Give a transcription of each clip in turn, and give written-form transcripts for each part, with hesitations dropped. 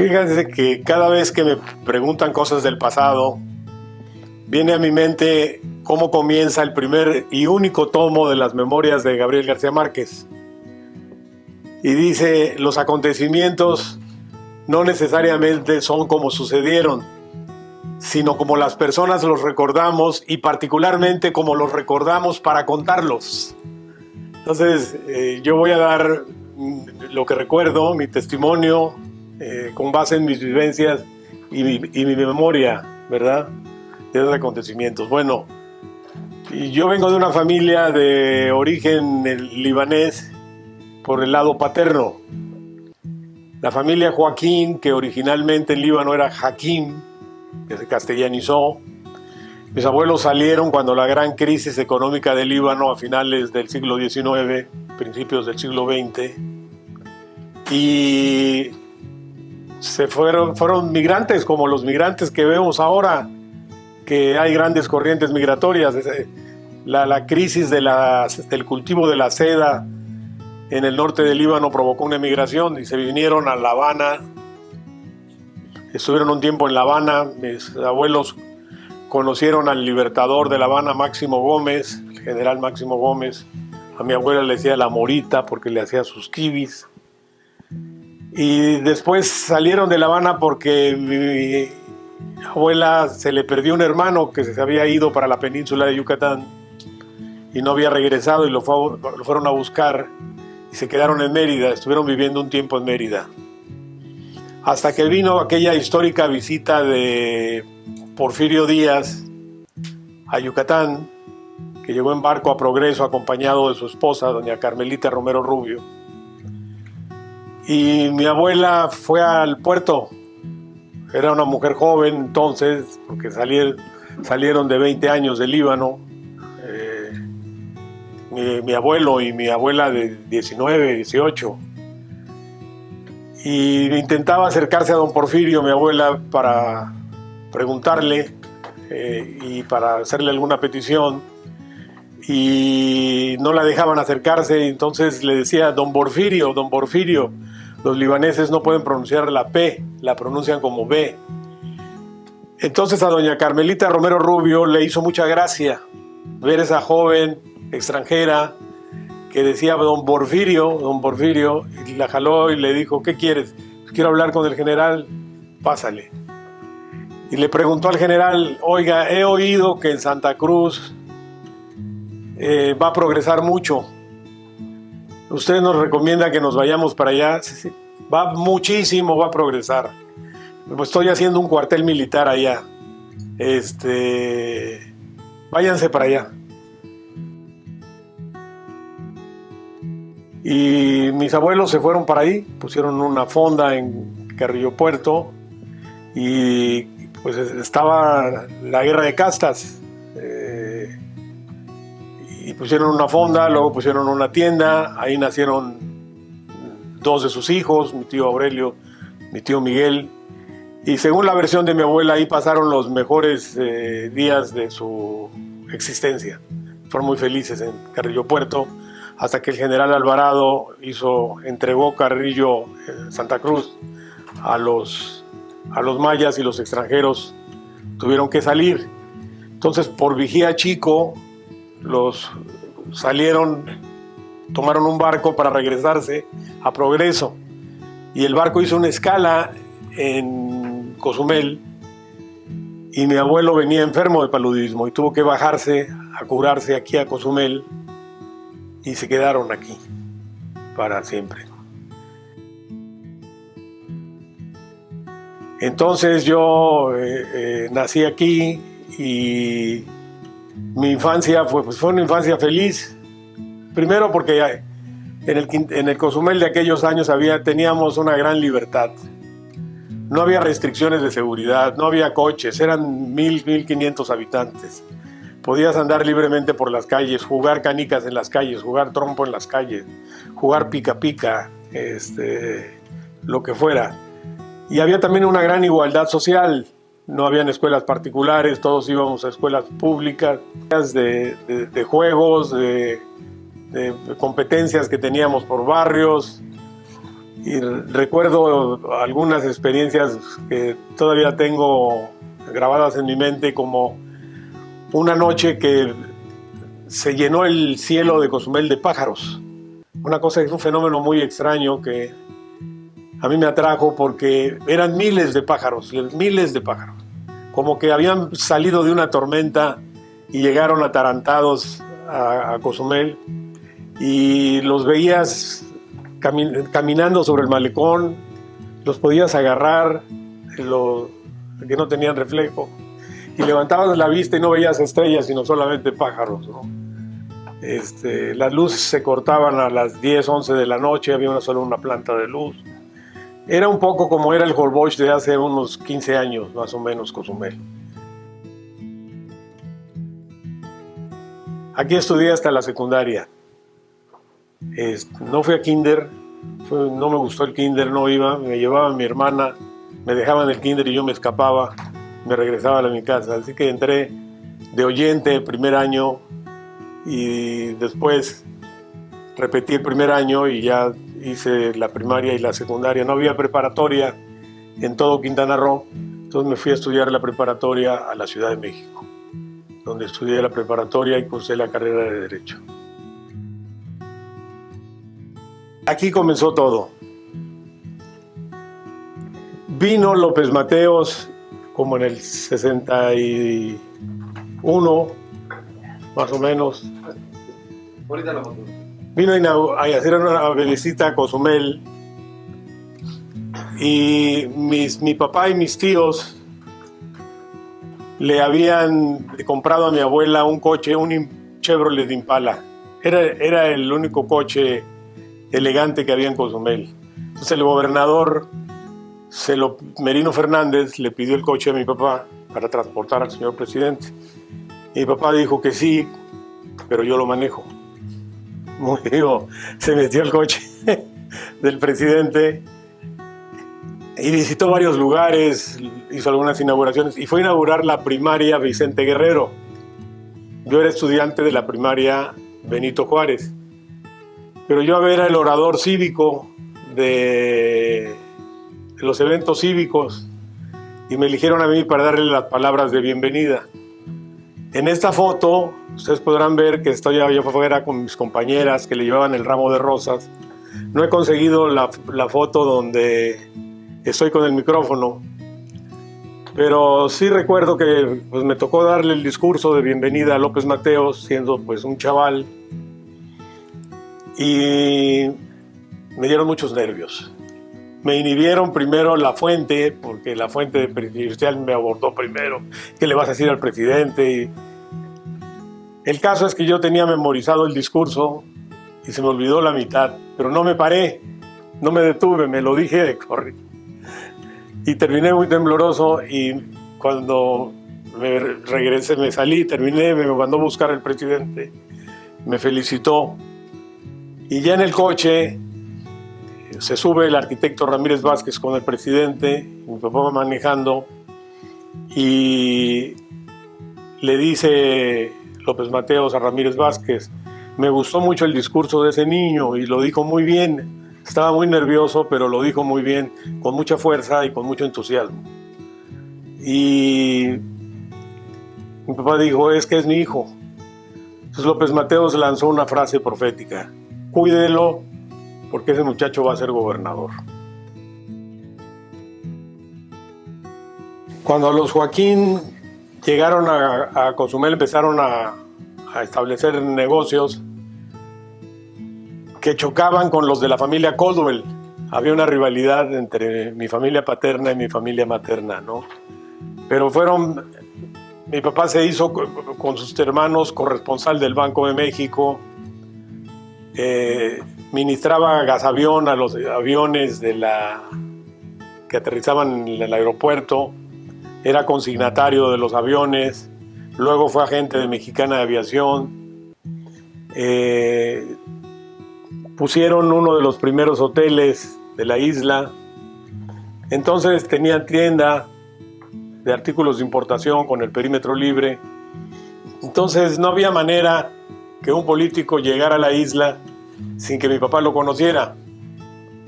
Fíjense que cada vez que me preguntan cosas del pasado, viene a mi mente cómo comienza el primer y único tomo de las memorias de Gabriel García Márquez. Y dice, los acontecimientos no necesariamente son como sucedieron, sino como las personas los recordamos y particularmente como los recordamos para contarlos. Entonces, yo voy a dar lo que recuerdo, mi testimonio, con base en mis vivencias y mi memoria, ¿verdad?, de esos acontecimientos. Bueno, yo vengo de una familia de origen libanés por el lado paterno. La familia Joaquín, que originalmente en Líbano era Hakim, que se castellanizó. Mis abuelos salieron cuando la gran crisis económica del Líbano a finales del siglo XIX, principios del siglo XX, y fueron migrantes como los migrantes que vemos ahora, que hay grandes corrientes migratorias. La crisis del cultivo de la seda en el norte del Líbano provocó una emigración y se vinieron a La Habana. Estuvieron un tiempo en La Habana. Mis abuelos conocieron al libertador de La Habana, Máximo Gómez, el general Máximo Gómez. A mi abuela le decía la morita porque le hacía sus kibis. Y después salieron de La Habana porque mi abuela se le perdió un hermano que se había ido para la península de Yucatán y no había regresado, y lo fueron a buscar y se quedaron en Mérida. Estuvieron viviendo un tiempo en Mérida hasta que vino aquella histórica visita de Porfirio Díaz a Yucatán, que llegó en barco a Progreso acompañado de su esposa, doña Carmelita Romero Rubio. Y mi abuela fue al puerto. Era una mujer joven entonces, porque salieron de 20 años de Líbano. Mi abuelo y mi abuela de 19, 18. Y intentaba acercarse a don Porfirio, mi abuela, para preguntarle y para hacerle alguna petición. Y no la dejaban acercarse, entonces le decía, don Porfirio, los libaneses no pueden pronunciar la P, la pronuncian como B. Entonces a doña Carmelita Romero Rubio le hizo mucha gracia ver esa joven extranjera que decía don Porfirio, y la jaló y le dijo, ¿qué quieres? Quiero hablar con el general, pásale. Y le preguntó al general, oiga, he oído que en Santa Cruz va a progresar mucho. ¿Usted nos recomienda que nos vayamos para allá? Sí. Va muchísimo, va a progresar. Pues estoy haciendo un cuartel militar allá. Váyanse para allá. Y mis abuelos se fueron para ahí, pusieron una fonda en Carrillo Puerto y pues estaba la guerra de castas. Y pusieron una fonda, luego pusieron una tienda, ahí nacieron dos de sus hijos, mi tío Aurelio, mi tío Miguel, y según la versión de mi abuela, ahí pasaron los mejores días de su existencia. Fueron muy felices en Carrillo Puerto, hasta que el general Alvarado entregó Carrillo, Santa Cruz, a los mayas, y los extranjeros tuvieron que salir. Entonces, por vigía Chico, tomaron un barco para regresarse a Progreso, y el barco hizo una escala en Cozumel, y mi abuelo venía enfermo de paludismo y tuvo que bajarse a curarse aquí a Cozumel, y se quedaron aquí para siempre. Entonces yo nací aquí y mi infancia fue una infancia feliz. Primero porque en el Cozumel de aquellos años teníamos una gran libertad. No había restricciones de seguridad, no había coches, eran 1,500 habitantes. Podías andar libremente por las calles, jugar canicas en las calles, jugar trompo en las calles, jugar pica-pica, lo que fuera. Y había también una gran igualdad social. No habían escuelas particulares, todos íbamos a escuelas públicas, de juegos, de competencias que teníamos por barrios. Y recuerdo algunas experiencias que todavía tengo grabadas en mi mente, como una noche que se llenó el cielo de Cozumel de pájaros. Una cosa, es un fenómeno muy extraño que a mí me atrajo porque eran miles de pájaros, como que habían salido de una tormenta y llegaron atarantados a Cozumel, y los veías caminando sobre el malecón, los podías agarrar, que no tenían reflejo, y levantabas la vista y no veías estrellas, sino solamente pájaros, ¿no? Las luces se cortaban a las 10, 11 de la noche, había solo una planta de luz. Era un poco como era el Holbox de hace unos 15 años, más o menos, Cozumel. Aquí estudié hasta la secundaria. No fui a kinder, no me gustó el kinder, no iba, me llevaba mi hermana, me dejaba en el kinder y yo me escapaba, me regresaba a mi casa. Así que entré de oyente el primer año y después repetí el primer año y ya hice la primaria y la secundaria. No había preparatoria en todo Quintana Roo, entonces me fui a estudiar la preparatoria a la Ciudad de México, donde estudié la preparatoria y cursé la carrera de Derecho. Aquí comenzó todo. Vino López Mateos como en el 61, más o menos. Vino a hacer una visita a Cozumel y mi papá y mis tíos le habían comprado a mi abuela un coche, un Chevrolet Impala. Era el único coche elegante que había en Cozumel. Entonces el gobernador Merino Fernández le pidió el coche a mi papá para transportar al señor presidente. Y mi papá dijo que sí, pero yo lo manejo. Se metió al coche del presidente y visitó varios lugares, hizo algunas inauguraciones y fue a inaugurar la primaria Vicente Guerrero. Yo era estudiante de la primaria Benito Juárez, pero yo era el orador cívico de los eventos cívicos y me eligieron a mí para darle las palabras de bienvenida. En esta foto ustedes podrán ver que estoy allá afuera con mis compañeras que le llevaban el ramo de rosas. No he conseguido la foto donde estoy con el micrófono, pero sí recuerdo que pues, me tocó darle el discurso de bienvenida a López Mateos, siendo pues un chaval, y me dieron muchos nervios. Me inhibieron primero la fuente, porque la fuente presidencial me abordó primero. ¿Qué le vas a decir al presidente? Y el caso es que yo tenía memorizado el discurso y se me olvidó la mitad, pero no me paré, no me detuve, me lo dije de corrido. Y terminé muy tembloroso y cuando me regresé, me salí, terminé, me mandó a buscar el presidente, me felicitó. Y ya en el coche se sube el arquitecto Ramírez Vázquez con el presidente, mi papá va manejando, y le dice López Mateos a Ramírez Vázquez: me gustó mucho el discurso de ese niño y lo dijo muy bien. Estaba muy nervioso, pero lo dijo muy bien, con mucha fuerza y con mucho entusiasmo. Y mi papá dijo: es que es mi hijo. Entonces López Mateos lanzó una frase profética: cuídelo, porque ese muchacho va a ser gobernador. Cuando los Joaquín llegaron a Cozumel, empezaron a establecer negocios que chocaban con los de la familia Caldwell. Había una rivalidad entre mi familia paterna y mi familia materna, ¿no? Pero mi papá se hizo con sus hermanos corresponsal del Banco de México, ministraba gasavión a los aviones que aterrizaban en el aeropuerto, era consignatario de los aviones, luego fue agente de Mexicana de Aviación. Pusieron uno de los primeros hoteles de la isla. Entonces tenían tienda de artículos de importación con el perímetro libre. Entonces no había manera que un político llegara a la isla sin que mi papá lo conociera.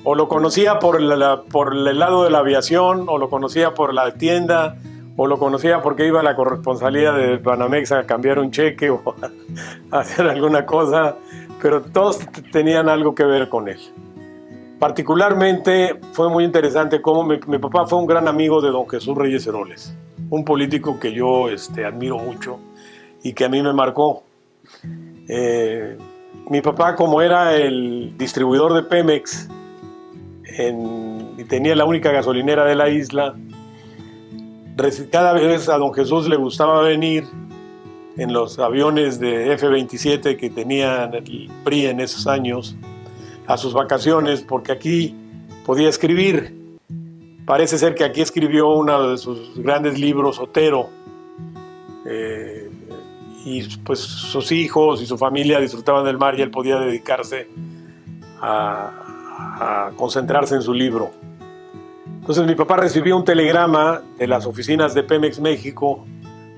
O lo conocía por el lado de la aviación, o lo conocía por la tienda, o lo conocía porque iba a la corresponsalía de Banamex a cambiar un cheque o a hacer alguna cosa, pero todos tenían algo que ver con él. Particularmente fue muy interesante cómo mi papá fue un gran amigo de don Jesús Reyes Heroles, un político que yo admiro mucho y que a mí me marcó. Mi papá, como era el distribuidor de Pemex y tenía la única gasolinera de la isla, cada vez a don Jesús le gustaba venir en los aviones de F-27 que tenían el PRI en esos años a sus vacaciones, porque aquí podía escribir. Parece ser que aquí escribió uno de sus grandes libros, Otero, y pues sus hijos y su familia disfrutaban del mar y él podía dedicarse a concentrarse en su libro. Entonces mi papá recibió un telegrama de las oficinas de Pemex México,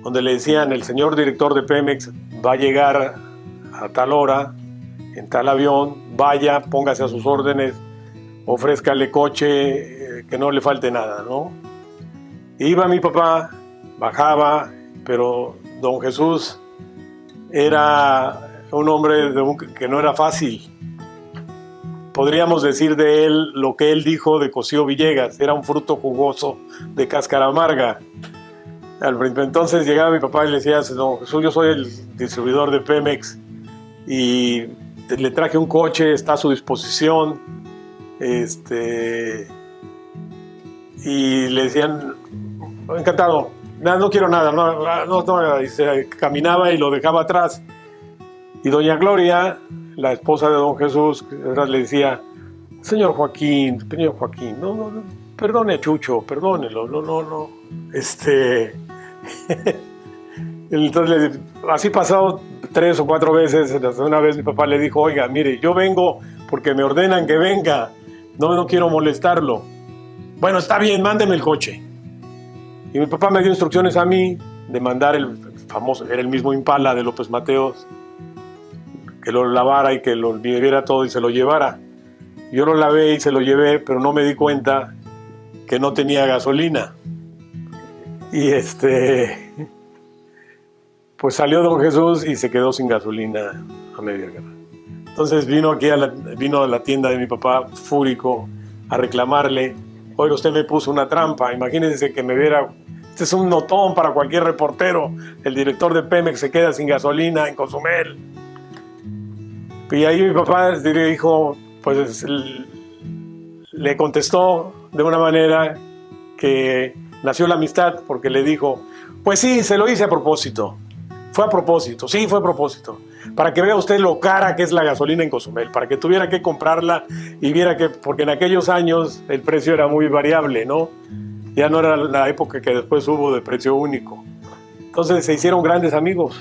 donde le decían: el señor director de Pemex va a llegar a tal hora, en tal avión, vaya, póngase a sus órdenes, ofrézcale coche, que no le falte nada, ¿no? Iba mi papá, bajaba, pero don Jesús era un hombre que no era fácil. Podríamos decir de él lo que él dijo de Cosío Villegas: era un fruto jugoso de cáscara amarga. Entonces llegaba mi papá y le decía: don Jesús, yo soy el distribuidor de Pemex y le traje un coche, está a su disposición. Y le decían: encantado, no quiero nada, no. Y se caminaba y lo dejaba atrás. Y doña Gloria, la esposa de don Jesús, le decía: señor Joaquín, no, perdone Chucho, perdónelo, no. Entonces, así pasó 3 o 4 veces. Una vez mi papá le dijo: oiga, mire, yo vengo porque me ordenan que venga, no quiero molestarlo. Bueno, está bien, mándeme el coche. Y mi papá me dio instrucciones a mí de mandar el famoso, era el mismo Impala de López Mateos, que lo lavara y que lo viera todo y se lo llevara. Yo lo lavé y se lo llevé, pero no me di cuenta que no tenía gasolina. Y pues salió don Jesús y se quedó sin gasolina a media guerra. Entonces vino a la tienda de mi papá fúrico a reclamarle: oiga, usted me puso una trampa, imagínense que me viera, este es un notón para cualquier reportero, el director de Pemex se queda sin gasolina en Cozumel. Y ahí mi papá le dijo, pues le contestó de una manera que nació la amistad, porque le dijo: pues sí, se lo hice a propósito. Fue a propósito, sí, fue a propósito. Para que vea usted lo cara que es la gasolina en Cozumel, para que tuviera que comprarla y viera que, porque en aquellos años el precio era muy variable, ¿no? Ya no era la época que después hubo de precio único. Entonces se hicieron grandes amigos.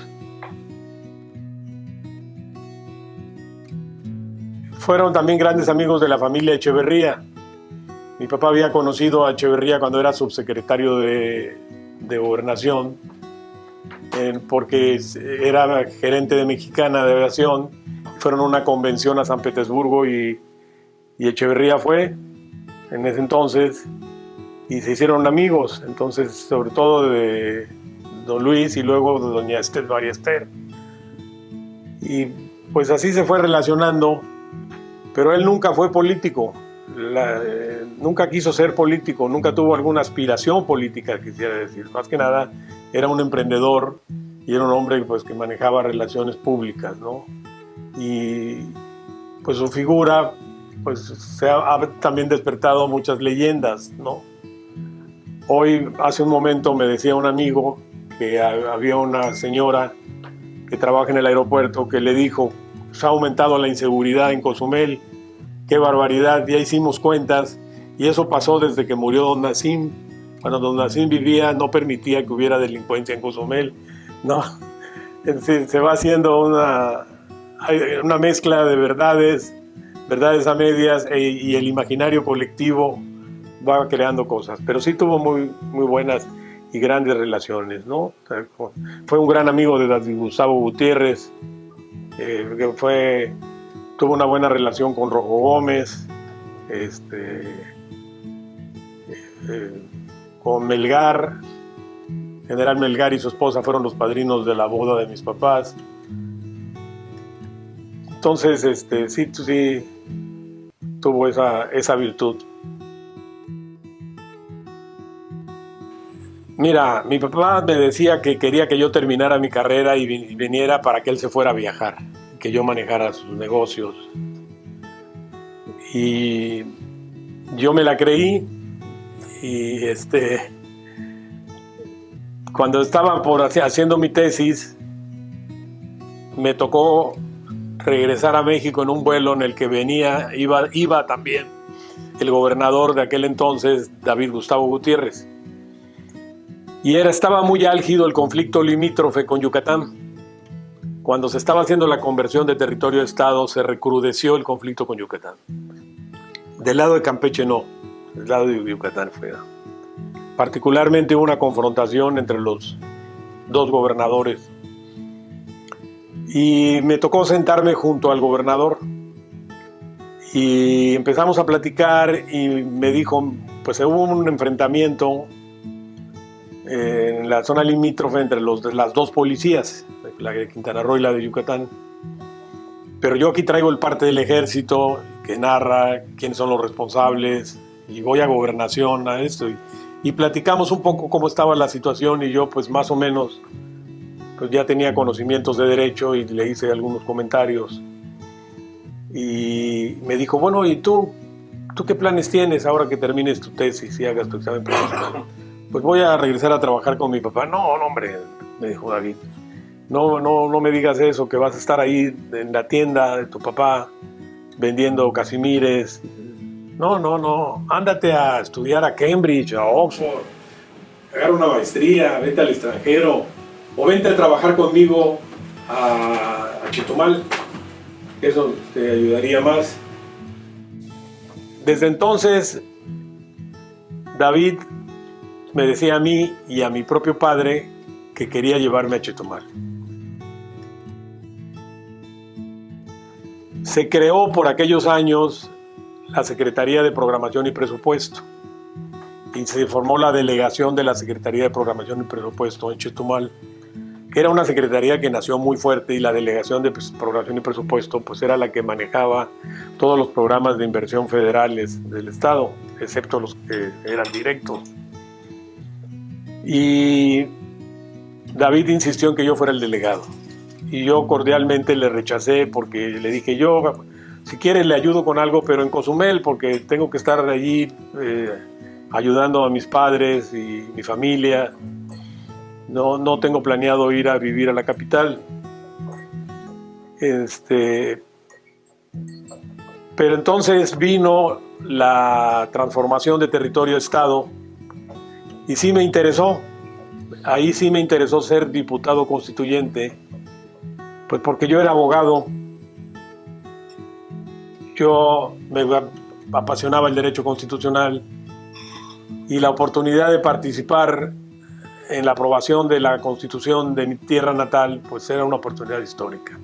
Fueron también grandes amigos de la familia Echeverría. Mi papá había conocido a Echeverría cuando era subsecretario de Gobernación, porque era gerente de Mexicana de Aviación. Fueron a una convención a San Petersburgo y Echeverría fue en ese entonces y se hicieron amigos, entonces sobre todo de don Luis y luego de doña María Esther. Y pues así se fue relacionando, pero él nunca fue político, nunca quiso ser político, nunca tuvo alguna aspiración política, quisiera decir. Más que nada era un emprendedor y era un hombre pues, que manejaba relaciones públicas, ¿no? Y pues su figura pues, se ha también despertado muchas leyendas, ¿no? Hoy, hace un momento, me decía un amigo que había una señora que trabaja en el aeropuerto que le dijo: se ha aumentado la inseguridad en Cozumel, qué barbaridad. Ya hicimos cuentas y eso pasó desde que murió don Nassim. Cuando don Nassim vivía no permitía que hubiera delincuencia en Cozumel, ¿no? Se va haciendo una mezcla de verdades a medias, y el imaginario colectivo va creando cosas. Pero sí tuvo muy, muy buenas y grandes relaciones, ¿no? Fue un gran amigo de Gustavo Gutiérrez, tuvo una buena relación con Rojo Gómez, con Melgar. General Melgar y su esposa fueron los padrinos de la boda de mis papás. Entonces, sí tuvo esa virtud. Mira, mi papá me decía que quería que yo terminara mi carrera y viniera para que él se fuera a viajar, que yo manejara sus negocios. Y yo me la creí y cuando estaba haciendo mi tesis, me tocó regresar a México en un vuelo en el que iba también el gobernador de aquel entonces, David Gustavo Gutiérrez. Y estaba muy álgido el conflicto limítrofe con Yucatán. Cuando se estaba haciendo la conversión de territorio a Estado, se recrudeció el conflicto con Yucatán. Del lado de Campeche no, del lado de Yucatán fue. Particularmente una confrontación entre los dos gobernadores. Y me tocó sentarme junto al gobernador. Y empezamos a platicar y me dijo, pues hubo un enfrentamiento en la zona limítrofe entre las dos policías, la de Quintana Roo y la de Yucatán. Pero yo aquí traigo el parte del ejército que narra quiénes son los responsables y voy a gobernación a esto. Y platicamos un poco cómo estaba la situación y yo pues más o menos pues ya tenía conocimientos de derecho y le hice algunos comentarios. Y me dijo, bueno, ¿y tú qué planes tienes ahora que termines tu tesis y hagas tu examen profesional? Pues voy a regresar a trabajar con mi papá. No, hombre, me dijo David, no me digas eso, que vas a estar ahí en la tienda de tu papá vendiendo casimires. No, ándate a estudiar a Cambridge, a Oxford, agarra una maestría, vete al extranjero, o vente a trabajar conmigo a Chetumal, eso te ayudaría más. Desde entonces, David me decía a mí y a mi propio padre que quería llevarme a Chetumal. Se creó por aquellos años la Secretaría de Programación y Presupuesto y se formó la delegación de la Secretaría de Programación y Presupuesto en Chetumal, que era una secretaría que nació muy fuerte y la Delegación de Programación y Presupuesto pues era la que manejaba todos los programas de inversión federales del Estado, excepto los que eran directos. Y David insistió en que yo fuera el delegado y yo cordialmente le rechacé porque le dije yo, si quiere le ayudo con algo, pero en Cozumel, porque tengo que estar allí ayudando a mis padres y mi familia. No tengo planeado ir a vivir a la capital. Pero entonces vino la transformación de territorio a Estado y sí me interesó. Ahí sí me interesó ser diputado constituyente, pues porque yo era abogado. Yo me apasionaba el derecho constitucional y la oportunidad de participar en la aprobación de la Constitución de mi tierra natal, pues era una oportunidad histórica.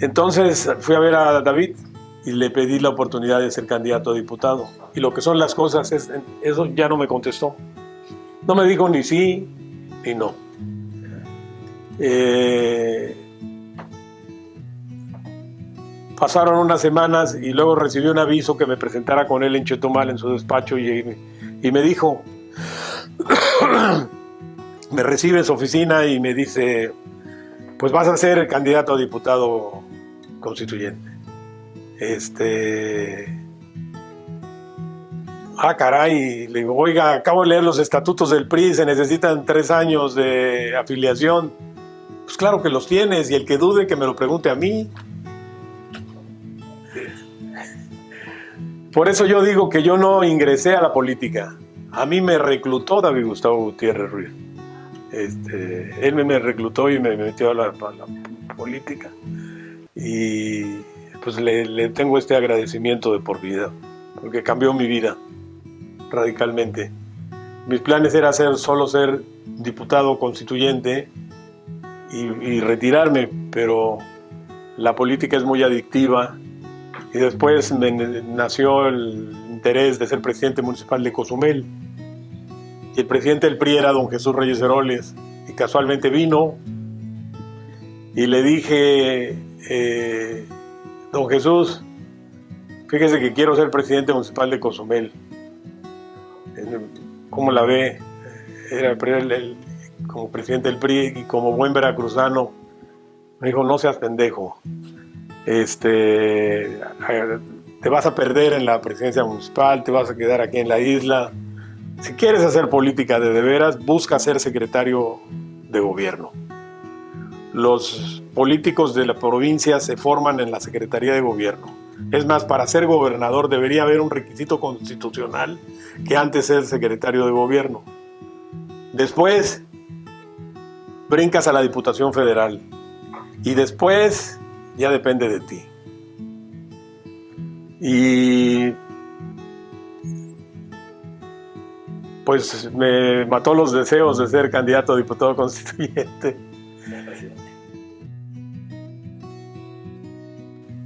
Entonces fui a ver a David y le pedí la oportunidad de ser candidato a diputado. Y lo que son las cosas, eso ya no me contestó. No me dijo ni sí ni no. Pasaron unas semanas y luego recibí un aviso que me presentara con él en Chetumal, en su despacho, y me dijo, me recibe en su oficina y me dice, pues vas a ser candidato a diputado constituyente. Caray, le digo, oiga, acabo de leer los estatutos del PRI, se necesitan 3 años de afiliación. Pues claro que los tienes, y el que dude que me lo pregunte a mí. Por eso yo digo que yo no ingresé a la política. A mí me reclutó David Gustavo Gutiérrez Ruiz. Él me reclutó y me metió a la política. Y pues le tengo este agradecimiento de por vida, porque cambió mi vida radicalmente. Mis planes era solo ser diputado constituyente y retirarme, pero la política es muy adictiva y después me nació el interés de ser presidente municipal de Cozumel. Y el presidente del PRI era don Jesús Reyes Heroles, y casualmente vino, y le dije, don Jesús, fíjese que quiero ser presidente municipal de Cozumel. ¿Cómo la ve? Era como presidente del PRI y como buen veracruzano, me dijo, no seas pendejo. Te vas a perder en la presidencia municipal, te vas a quedar aquí en la isla. Si quieres hacer política de veras, busca ser secretario de gobierno. Los políticos de la provincia se forman en la Secretaría de Gobierno. Es más, para ser gobernador debería haber un requisito constitucional que antes ser secretario de gobierno. Después brincas a la Diputación Federal y después ya depende de ti. Y pues me mató los deseos de ser candidato a diputado constituyente.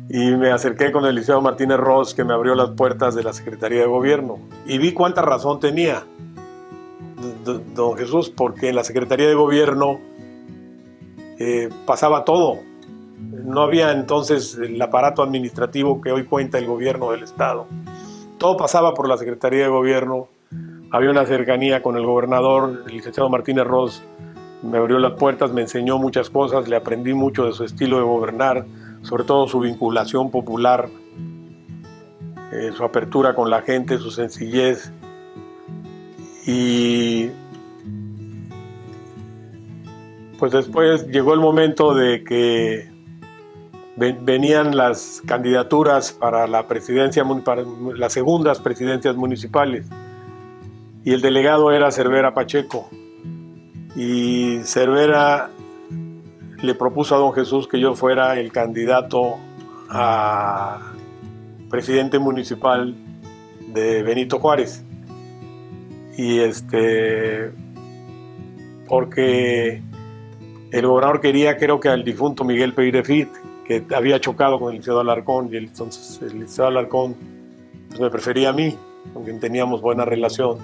Y me acerqué con el licenciado Martínez Ros, que me abrió las puertas de la Secretaría de Gobierno. Y vi cuánta razón tenía don Jesús, porque en la Secretaría de Gobierno pasaba todo. No había entonces el aparato administrativo que hoy cuenta el gobierno del Estado. Todo pasaba por la Secretaría de Gobierno. Había una cercanía con el gobernador. El licenciado Martínez Ros me abrió las puertas, me enseñó muchas cosas, le aprendí mucho de su estilo de gobernar, sobre todo su vinculación popular, su apertura con la gente, su sencillez. Y pues después llegó el momento de que venían las candidaturas para la presidencia, para las segundas presidencias municipales, y el delegado era Cervera Pacheco, y Cervera le propuso a don Jesús que yo fuera el candidato a presidente municipal de Benito Juárez. Y porque el gobernador quería, creo que al difunto Miguel Peirefit, que había chocado con el licenciado Alarcón, y entonces el licenciado Alarcón pues me prefería a mí, con quien teníamos buena relación.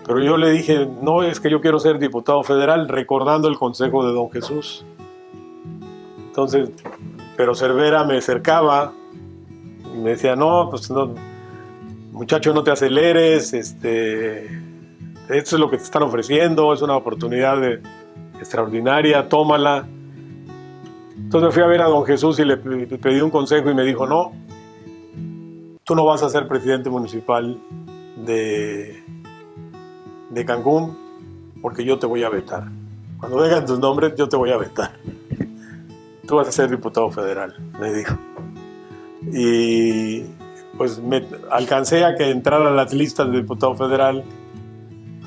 Pero yo le dije, no, es que yo quiero ser diputado federal, recordando el consejo de don Jesús. Entonces, pero Cervera me acercaba y me decía, no, pues no, muchacho, no te aceleres, esto es lo que te están ofreciendo, es una oportunidad extraordinaria, tómala. Entonces me fui a ver a don Jesús y le pedí un consejo y me dijo, no, tú no vas a ser presidente municipal de Cancún porque yo te voy a vetar. Cuando vengan tus nombres, yo te voy a vetar. Tú vas a ser diputado federal, me dijo. Y pues me alcancé a que entrara a las listas de diputado federal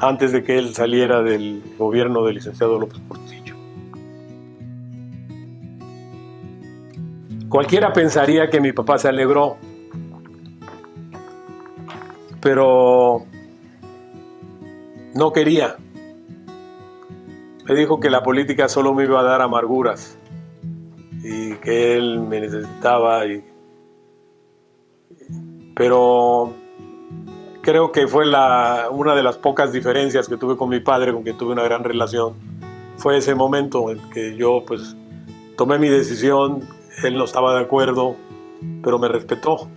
antes de que él saliera del gobierno del licenciado López Portillo. Cualquiera pensaría que mi papá se alegró, pero no quería. Me dijo que la política solo me iba a dar amarguras y que él me necesitaba. Pero creo que fue una de las pocas diferencias que tuve con mi padre, con quien tuve una gran relación. Fue ese momento en que yo pues tomé mi decisión, él no estaba de acuerdo, pero me respetó.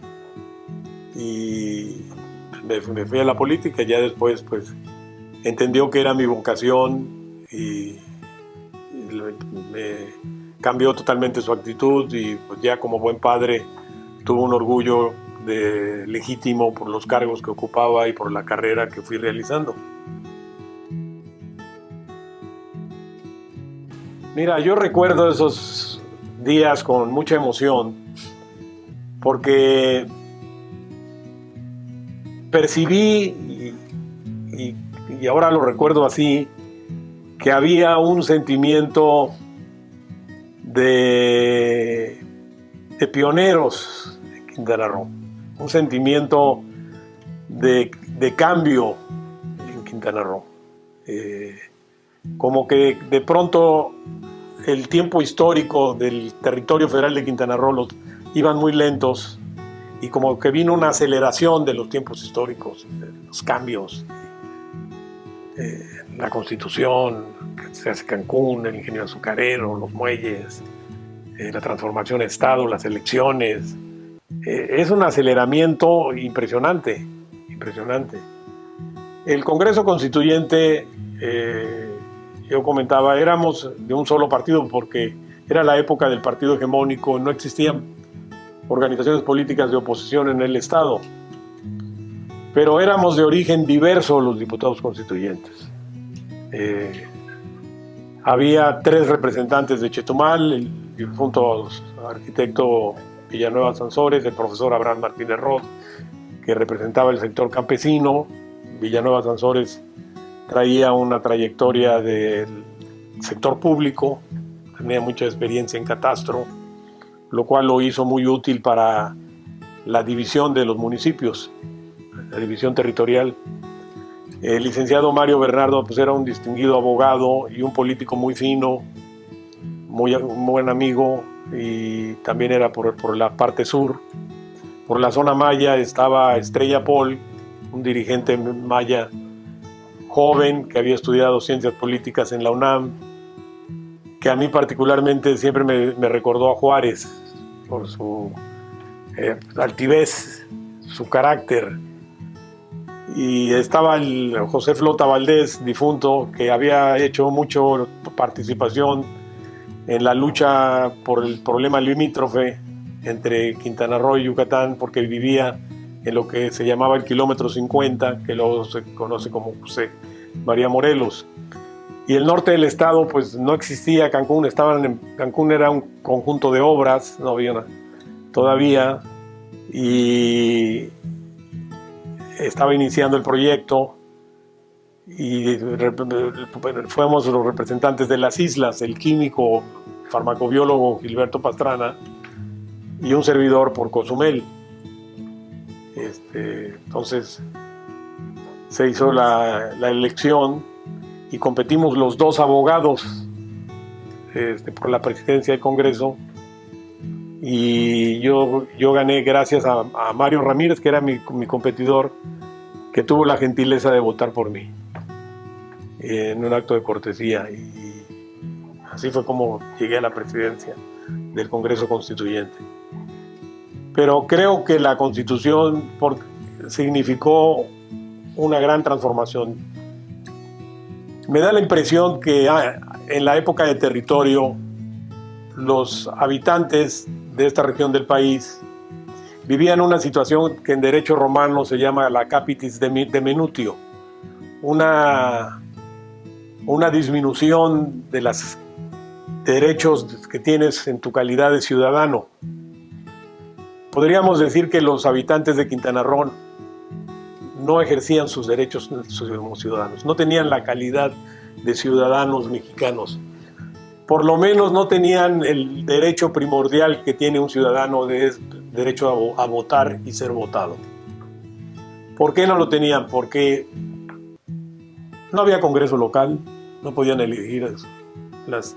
Y me fui a la política. Ya después pues entendió que era mi vocación y me cambió totalmente su actitud, y pues ya como buen padre tuvo un orgullo legítimo por los cargos que ocupaba y por la carrera que fui realizando. Mira, yo recuerdo esos días con mucha emoción porque percibí, y ahora lo recuerdo así, que había un sentimiento de pioneros en Quintana Roo, un sentimiento de cambio en Quintana Roo. Como que de pronto el tiempo histórico del territorio federal de Quintana Roo iban muy lentos y como que vino una aceleración de los tiempos históricos, de los cambios, la Constitución, que se hace Cancún, el ingenio azucarero, los muelles, la transformación de Estado, las elecciones. Es un aceleramiento impresionante, impresionante. El Congreso Constituyente, yo comentaba, éramos de un solo partido porque era la época del partido hegemónico, no existían organizaciones políticas de oposición en el Estado, pero éramos de origen diverso los diputados constituyentes. Había 3 representantes de Chetumal, junto al arquitecto Villanueva Sansores, el profesor Abraham Martínez Roth, que representaba el sector campesino. Villanueva Sansores traía una trayectoria del sector público, tenía mucha experiencia en catastro, lo cual lo hizo muy útil para la división de los municipios, la división territorial. El licenciado Mario Bernardo pues era un distinguido abogado y un político muy fino, muy buen amigo, y también era por la parte sur. Por la zona maya estaba Estrella Paul, un dirigente maya joven que había estudiado ciencias políticas en la UNAM, que a mí particularmente siempre me recordó a Juárez por su altivez, su carácter. Y estaba el José Flota Valdés, difunto, que había hecho mucha participación en la lucha por el problema limítrofe entre Quintana Roo y Yucatán, porque vivía en lo que se llamaba el kilómetro 50, que luego se conoce como José María Morelos. Y el norte del estado, pues no existía Cancún, Cancún era un conjunto de obras, no había una, todavía, y estaba iniciando el proyecto, y fuimos los representantes de las islas, el químico farmacobiólogo Gilberto Pastrana y un servidor por Cozumel. Entonces se hizo la elección y competimos los 2 abogados por la presidencia del Congreso, y yo gané gracias a Mario Ramírez, que era mi competidor, que tuvo la gentileza de votar por mí en un acto de cortesía, y así fue como llegué a la presidencia del Congreso Constituyente. Pero creo que la Constitución significó una gran transformación. Me da la impresión que en la época de territorio, los habitantes de esta región del país vivían una situación que en derecho romano se llama la capitis deminutio, una disminución de los derechos que tienes en tu calidad de ciudadano. Podríamos decir que los habitantes de Quintana Roo no ejercían sus derechos como ciudadanos, no tenían la calidad de ciudadanos mexicanos. Por lo menos no tenían el derecho primordial que tiene un ciudadano, de derecho a votar y ser votado. ¿Por qué no lo tenían? Porque no había Congreso local, no podían elegir las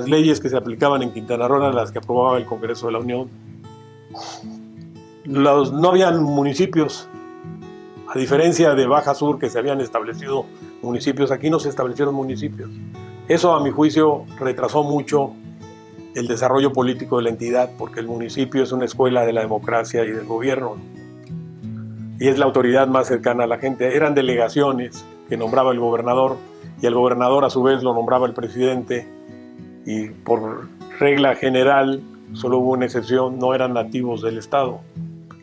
leyes que se aplicaban en Quintana Roo, eran las que aprobaba el Congreso de la Unión. No habían municipios, a diferencia de Baja Sur, que se habían establecido municipios, aquí no se establecieron municipios. Eso, a mi juicio, retrasó mucho el desarrollo político de la entidad, porque el municipio es una escuela de la democracia y del gobierno, y es la autoridad más cercana a la gente. Eran delegaciones que nombraba el gobernador, y el gobernador a su vez lo nombraba el presidente, y por regla general, solo hubo una excepción, no eran nativos del estado,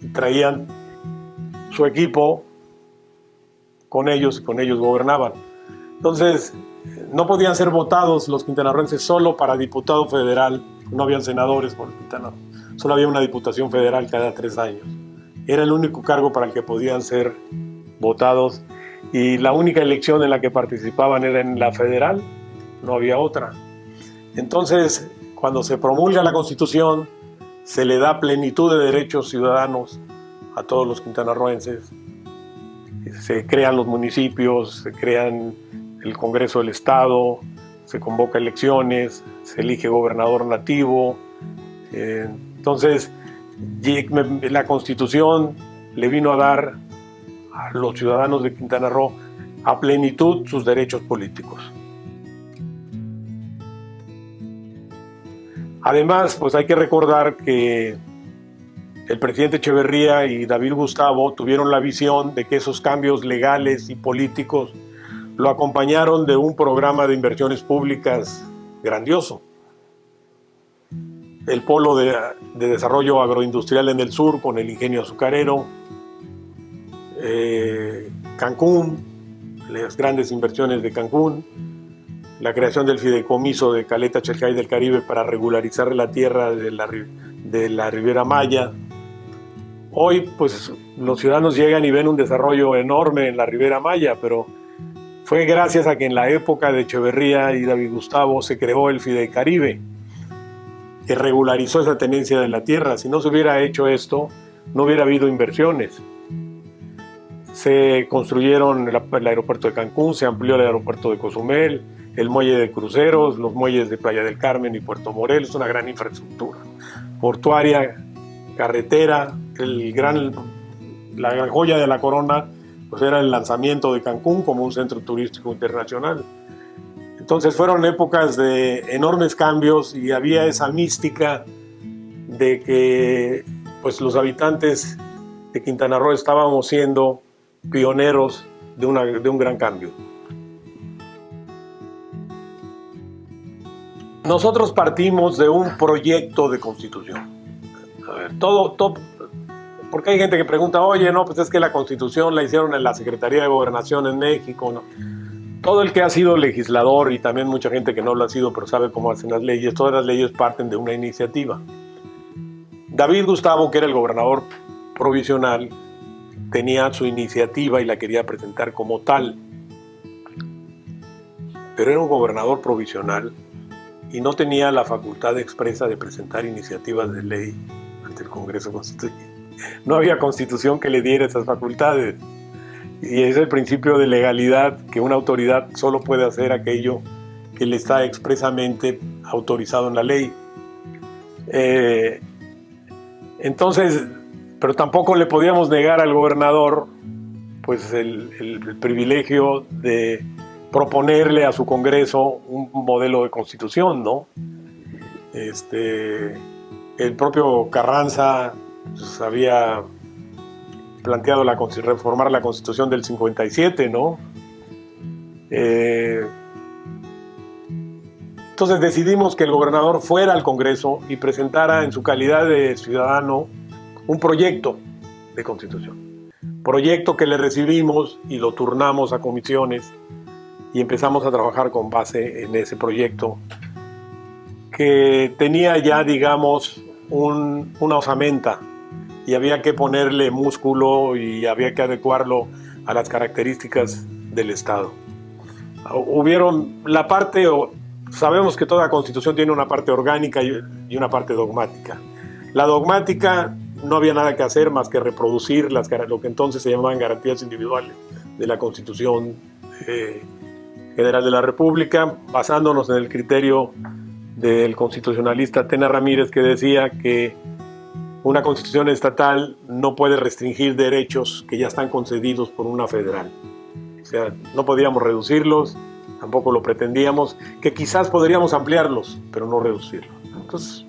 y traían su equipo con ellos, y con ellos gobernaban. Entonces, no podían ser votados los quintanarroenses solo para diputado federal, no habían senadores por Quintana Roo, solo había una diputación federal cada 3 años. Era el único cargo para el que podían ser votados, y la única elección en la que participaban era en la federal, no había otra. Entonces, cuando se promulga la Constitución, se le da plenitud de derechos ciudadanos a todos los quintanarroenses. Se crean los municipios, se crean el Congreso del Estado, se convoca elecciones, se elige gobernador nativo. Entonces, la Constitución le vino a dar a los ciudadanos de Quintana Roo a plenitud sus derechos políticos. Además, pues hay que recordar que el presidente Echeverría y David Gustavo tuvieron la visión de que esos cambios legales y políticos lo acompañaron de un programa de inversiones públicas grandioso. El polo de desarrollo agroindustrial en el sur con el ingenio azucarero, Cancún, las grandes inversiones de Cancún, la creación del fideicomiso de Caleta Chelcay del Caribe para regularizar la tierra de la Riviera Maya. Hoy, pues, los ciudadanos llegan y ven un desarrollo enorme en la Riviera Maya, pero fue gracias a que en la época de Echeverría y David Gustavo se creó el Fideicaribe, que regularizó esa tenencia de la tierra. Si no se hubiera hecho esto, no hubiera habido inversiones. Se construyeron el aeropuerto de Cancún, se amplió el aeropuerto de Cozumel, el muelle de cruceros, los muelles de Playa del Carmen y Puerto Morelos, una gran infraestructura portuaria, carretera. La gran joya de la corona pues era el lanzamiento de Cancún como un centro turístico internacional. Entonces fueron épocas de enormes cambios y había esa mística de que pues, los habitantes de Quintana Roo estábamos siendo pioneros de un gran cambio. Nosotros partimos de un proyecto de constitución. A ver, todo, porque hay gente que pregunta, oye, no, pues es que la constitución la hicieron en la Secretaría de Gobernación en México, ¿no? Todo el que ha sido legislador y también mucha gente que no lo ha sido pero sabe cómo hacen las leyes, todas las leyes parten de una iniciativa. David Gustavo, que era el gobernador provisional, tenía su iniciativa y la quería presentar como tal. Pero era un gobernador provisional y no tenía la facultad expresa de presentar iniciativas de ley ante el Congreso Constituyente. No había constitución que le diera esas facultades. Y es el principio de legalidad, que una autoridad solo puede hacer aquello que le está expresamente autorizado en la ley. Entonces, pero tampoco le podíamos negar al gobernador pues el privilegio de proponerle a su Congreso un modelo de constitución, ¿no? El propio Carranza pues, había planteado reformar la Constitución del 57, ¿no? Entonces decidimos que el gobernador fuera al Congreso y presentara en su calidad de ciudadano un proyecto de constitución. Proyecto que le recibimos y lo turnamos a comisiones y empezamos a trabajar con base en ese proyecto que tenía ya, digamos, una osamenta y había que ponerle músculo y había que adecuarlo a las características del Estado. Sabemos que toda constitución tiene una parte orgánica y una parte dogmática. La dogmática no había nada que hacer más que reproducir lo que entonces se llamaban garantías individuales de la Constitución General de la República, basándonos en el criterio del constitucionalista Tena Ramírez, que decía que una constitución estatal no puede restringir derechos que ya están concedidos por una federal. O sea, no podíamos reducirlos, tampoco lo pretendíamos, que quizás podríamos ampliarlos, pero no reducirlos. Entonces,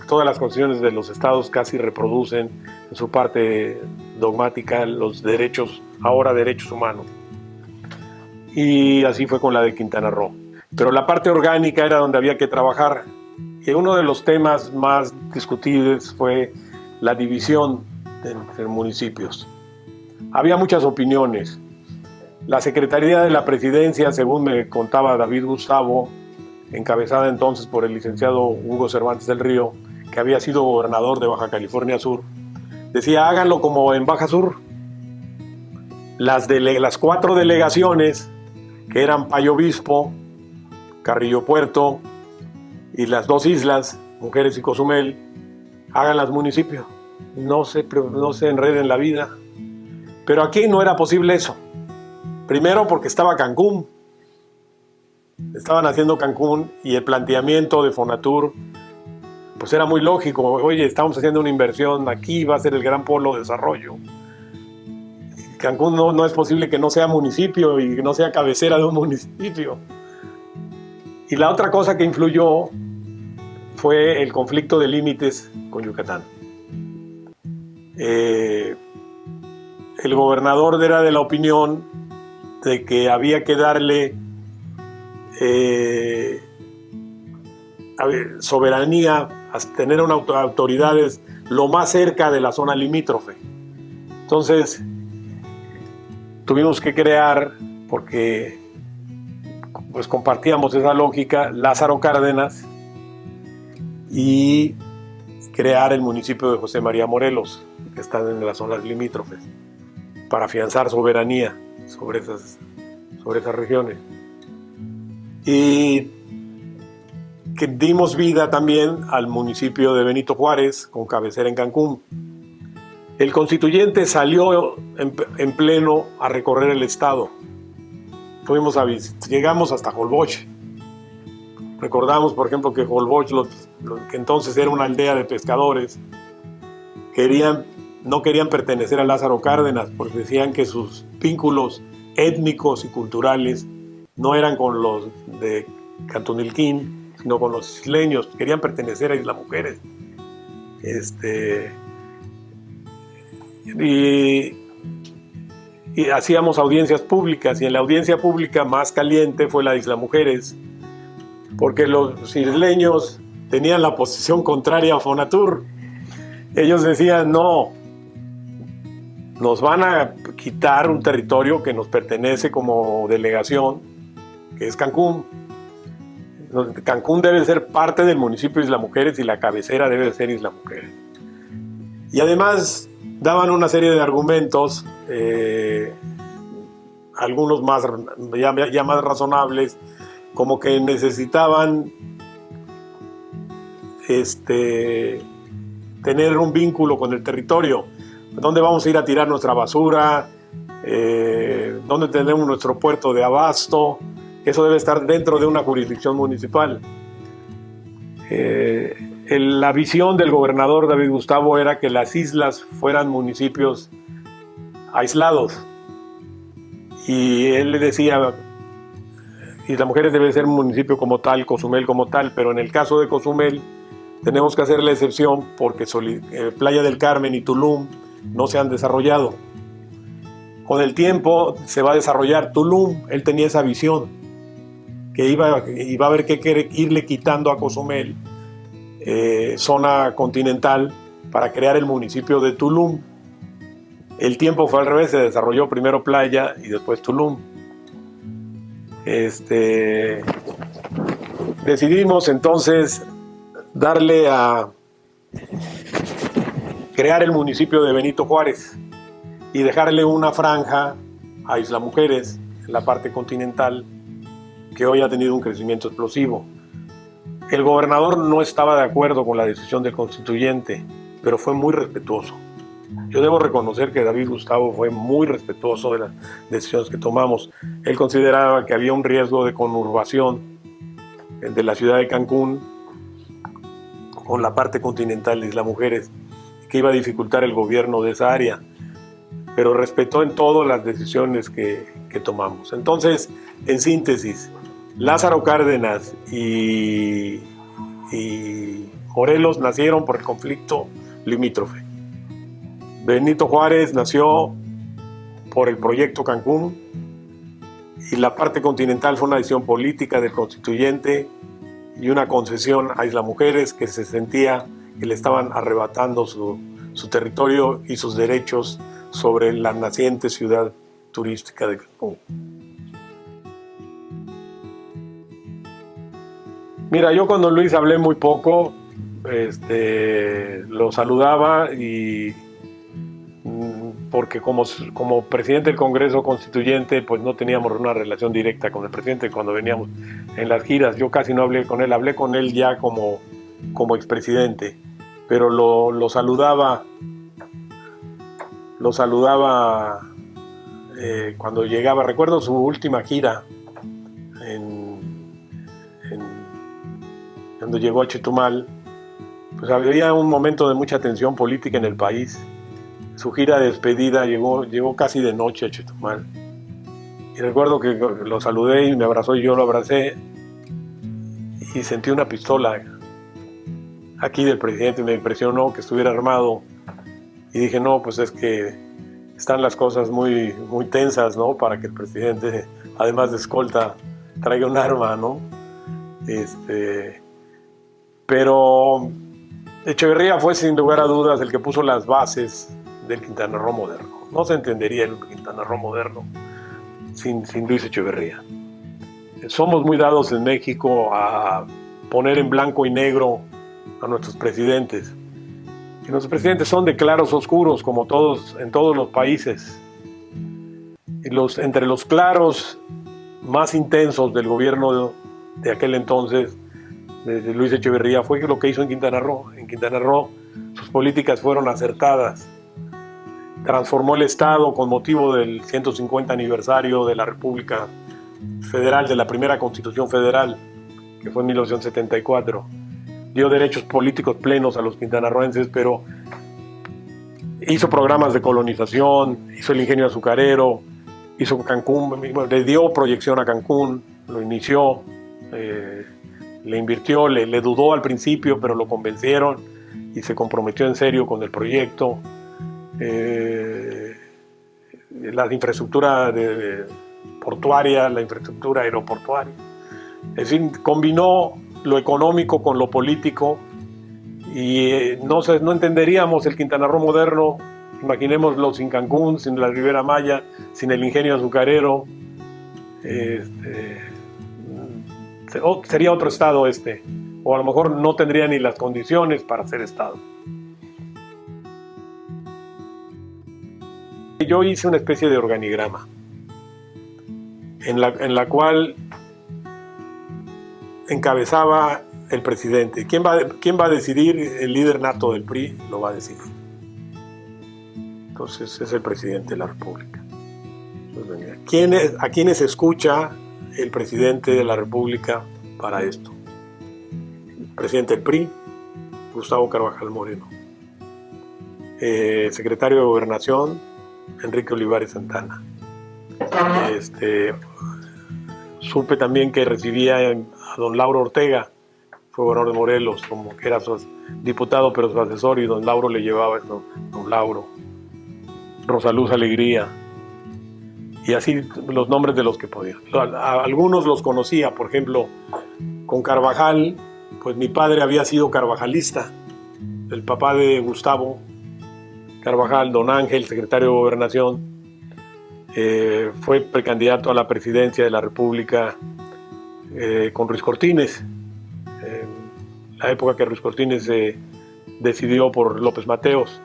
todas las constituciones de los estados casi reproducen en su parte dogmática los derechos, ahora derechos humanos. Y así fue con la de Quintana Roo. Pero la parte orgánica era donde había que trabajar. Y uno de los temas más discutibles fue la división de municipios. Había muchas opiniones. La Secretaría de la Presidencia, según me contaba David Gustavo, encabezada entonces por el licenciado Hugo Cervantes del Río, que había sido gobernador de Baja California Sur, decía, háganlo como en Baja Sur. Las 4 delegaciones, que eran Payo Obispo, Carrillo Puerto y las 2 islas, Mujeres y Cozumel, háganlas municipios. No se enreden la vida. Pero aquí no era posible eso. Primero porque estaba Cancún. estaban haciendo Cancún y el planteamiento de Fonatur pues era muy lógico. Oye, estamos haciendo una inversión aquí, va a ser el gran polo de desarrollo. Cancún no es posible que no sea municipio y que no sea cabecera de un municipio. Y la otra cosa que influyó fue el conflicto de límites con Yucatán. El gobernador era de la opinión de que había que darle soberanía, a tener una autoridades lo más cerca de la zona limítrofe. Entonces tuvimos que crear, porque pues compartíamos esa lógica, Lázaro Cárdenas, y crear el municipio de José María Morelos, que están en las zonas limítrofes, para afianzar soberanía sobre esas regiones. Y que dimos vida también al municipio de Benito Juárez, con cabecera en Cancún. El constituyente salió en pleno a recorrer el estado. Llegamos hasta Holbox. Recordamos, por ejemplo, que Holbox, que entonces era una aldea de pescadores, no querían pertenecer a Lázaro Cárdenas, porque decían que sus vínculos étnicos y culturales no eran con los de Cantunilquín, sino con los isleños. Querían pertenecer a Isla Mujeres. Y hacíamos audiencias públicas, y en la audiencia pública más caliente fue la de Isla Mujeres, porque los isleños tenían la posición contraria a Fonatur. Ellos decían: no, nos van a quitar un territorio que nos pertenece como delegación, que es Cancún. Cancún debe ser parte del municipio de Isla Mujeres y la cabecera debe ser Isla Mujeres. Y además daban una serie de argumentos, algunos ya más razonables, como que necesitaban tener un vínculo con el territorio. ¿Dónde vamos a ir a tirar nuestra basura? ¿Dónde tenemos nuestro puerto de abasto? Eso debe estar dentro de una jurisdicción municipal. La visión del gobernador David Gustavo era que las islas fueran municipios aislados. Y él le decía: Isla Mujeres debe ser un municipio como tal, Cozumel como tal, pero en el caso de Cozumel tenemos que hacer la excepción porque Playa del Carmen y Tulum no se han desarrollado. Con el tiempo se va a desarrollar Tulum. Él tenía esa visión, que iba a haber que irle quitando a Cozumel zona continental para crear el municipio de Tulum. El tiempo fue al revés, se desarrolló primero Playa y después Tulum. Decidimos entonces darle a crear el municipio de Benito Juárez y dejarle una franja a Isla Mujeres en la parte continental, que hoy ha tenido un crecimiento explosivo. El gobernador no estaba de acuerdo con la decisión del constituyente, pero fue muy respetuoso. Yo debo reconocer que David Gustavo fue muy respetuoso de las decisiones que tomamos. Él consideraba que había un riesgo de conurbación de la ciudad de Cancún con la parte continental de Isla Mujeres, que iba a dificultar el gobierno de esa área, pero respetó en todo las decisiones que tomamos. Entonces, en síntesis, Lázaro Cárdenas y Morelos nacieron por el conflicto limítrofe. Benito Juárez nació por el proyecto Cancún, y la parte continental fue una decisión política del constituyente y una concesión a Isla Mujeres, que se sentía que le estaban arrebatando su territorio y sus derechos sobre la naciente ciudad turística de Cancún. Mira, yo con don Luis hablé muy poco, lo saludaba porque como presidente del Congreso Constituyente, pues no teníamos una relación directa con el presidente cuando veníamos en las giras. Yo casi no hablé con él ya como expresidente, pero lo saludaba cuando llegaba. Recuerdo su última gira cuando llegó a Chetumal, pues había un momento de mucha tensión política en el país. Su gira de despedida llegó casi de noche a Chetumal. Y recuerdo que lo saludé y me abrazó y yo lo abracé y sentí una pistola aquí del presidente. Me impresionó que estuviera armado y dije, no, pues es que están las cosas muy, muy tensas, ¿no? Para que el presidente, además de escolta, traiga un arma, ¿no? Pero Echeverría fue sin lugar a dudas el que puso las bases del Quintana Roo moderno. No se entendería el Quintana Roo moderno sin Luis Echeverría. Somos muy dados en México a poner en blanco y negro a nuestros presidentes. Y nuestros presidentes son de claros oscuros, como todos en todos los países. Y entre los claros más intensos del gobierno de aquel entonces, de Luis Echeverría, fue lo que hizo en Quintana Roo. En Quintana Roo sus políticas fueron acertadas. Transformó el Estado con motivo del 150 aniversario de la República Federal, de la primera Constitución Federal, que fue en 1974. Dio derechos políticos plenos a los quintanarroenses, pero hizo programas de colonización, hizo el ingenio azucarero, hizo Cancún, le dio proyección a Cancún, lo inició, le invirtió, le dudó al principio, pero lo convencieron y se comprometió en serio con el proyecto. La infraestructura portuaria, la infraestructura aeroportuaria. Es decir, combinó lo económico con lo político y no entenderíamos el Quintana Roo moderno, imaginémoslo sin Cancún, sin la Ribera Maya, sin el ingenio azucarero. Sería otro estado o a lo mejor no tendría ni las condiciones para ser estado. Yo hice una especie de organigrama en la cual encabezaba el presidente. ¿Quién va a decidir? El líder nato del PRI lo va a decidir. Entonces es el presidente de la República. Entonces, ¿a quiénes escucha el presidente de la República para esto? El presidente del PRI, Gustavo Carvajal Moreno. Secretario de Gobernación, Enrique Olivares Santana. Supe también que recibía a don Lauro Ortega, fue gobernador de Morelos, como que era su diputado, pero su asesor, y don Lauro le llevaba eso, don Lauro. Rosaluz Alegría, y así los nombres de los que podía. Algunos los conocía, por ejemplo, con Carvajal, pues mi padre había sido carvajalista, el papá de Gustavo Carvajal, don Ángel, secretario de Gobernación, fue precandidato a la presidencia de la República con Ruiz Cortines, la época que Ruiz Cortines se decidió por López Mateos.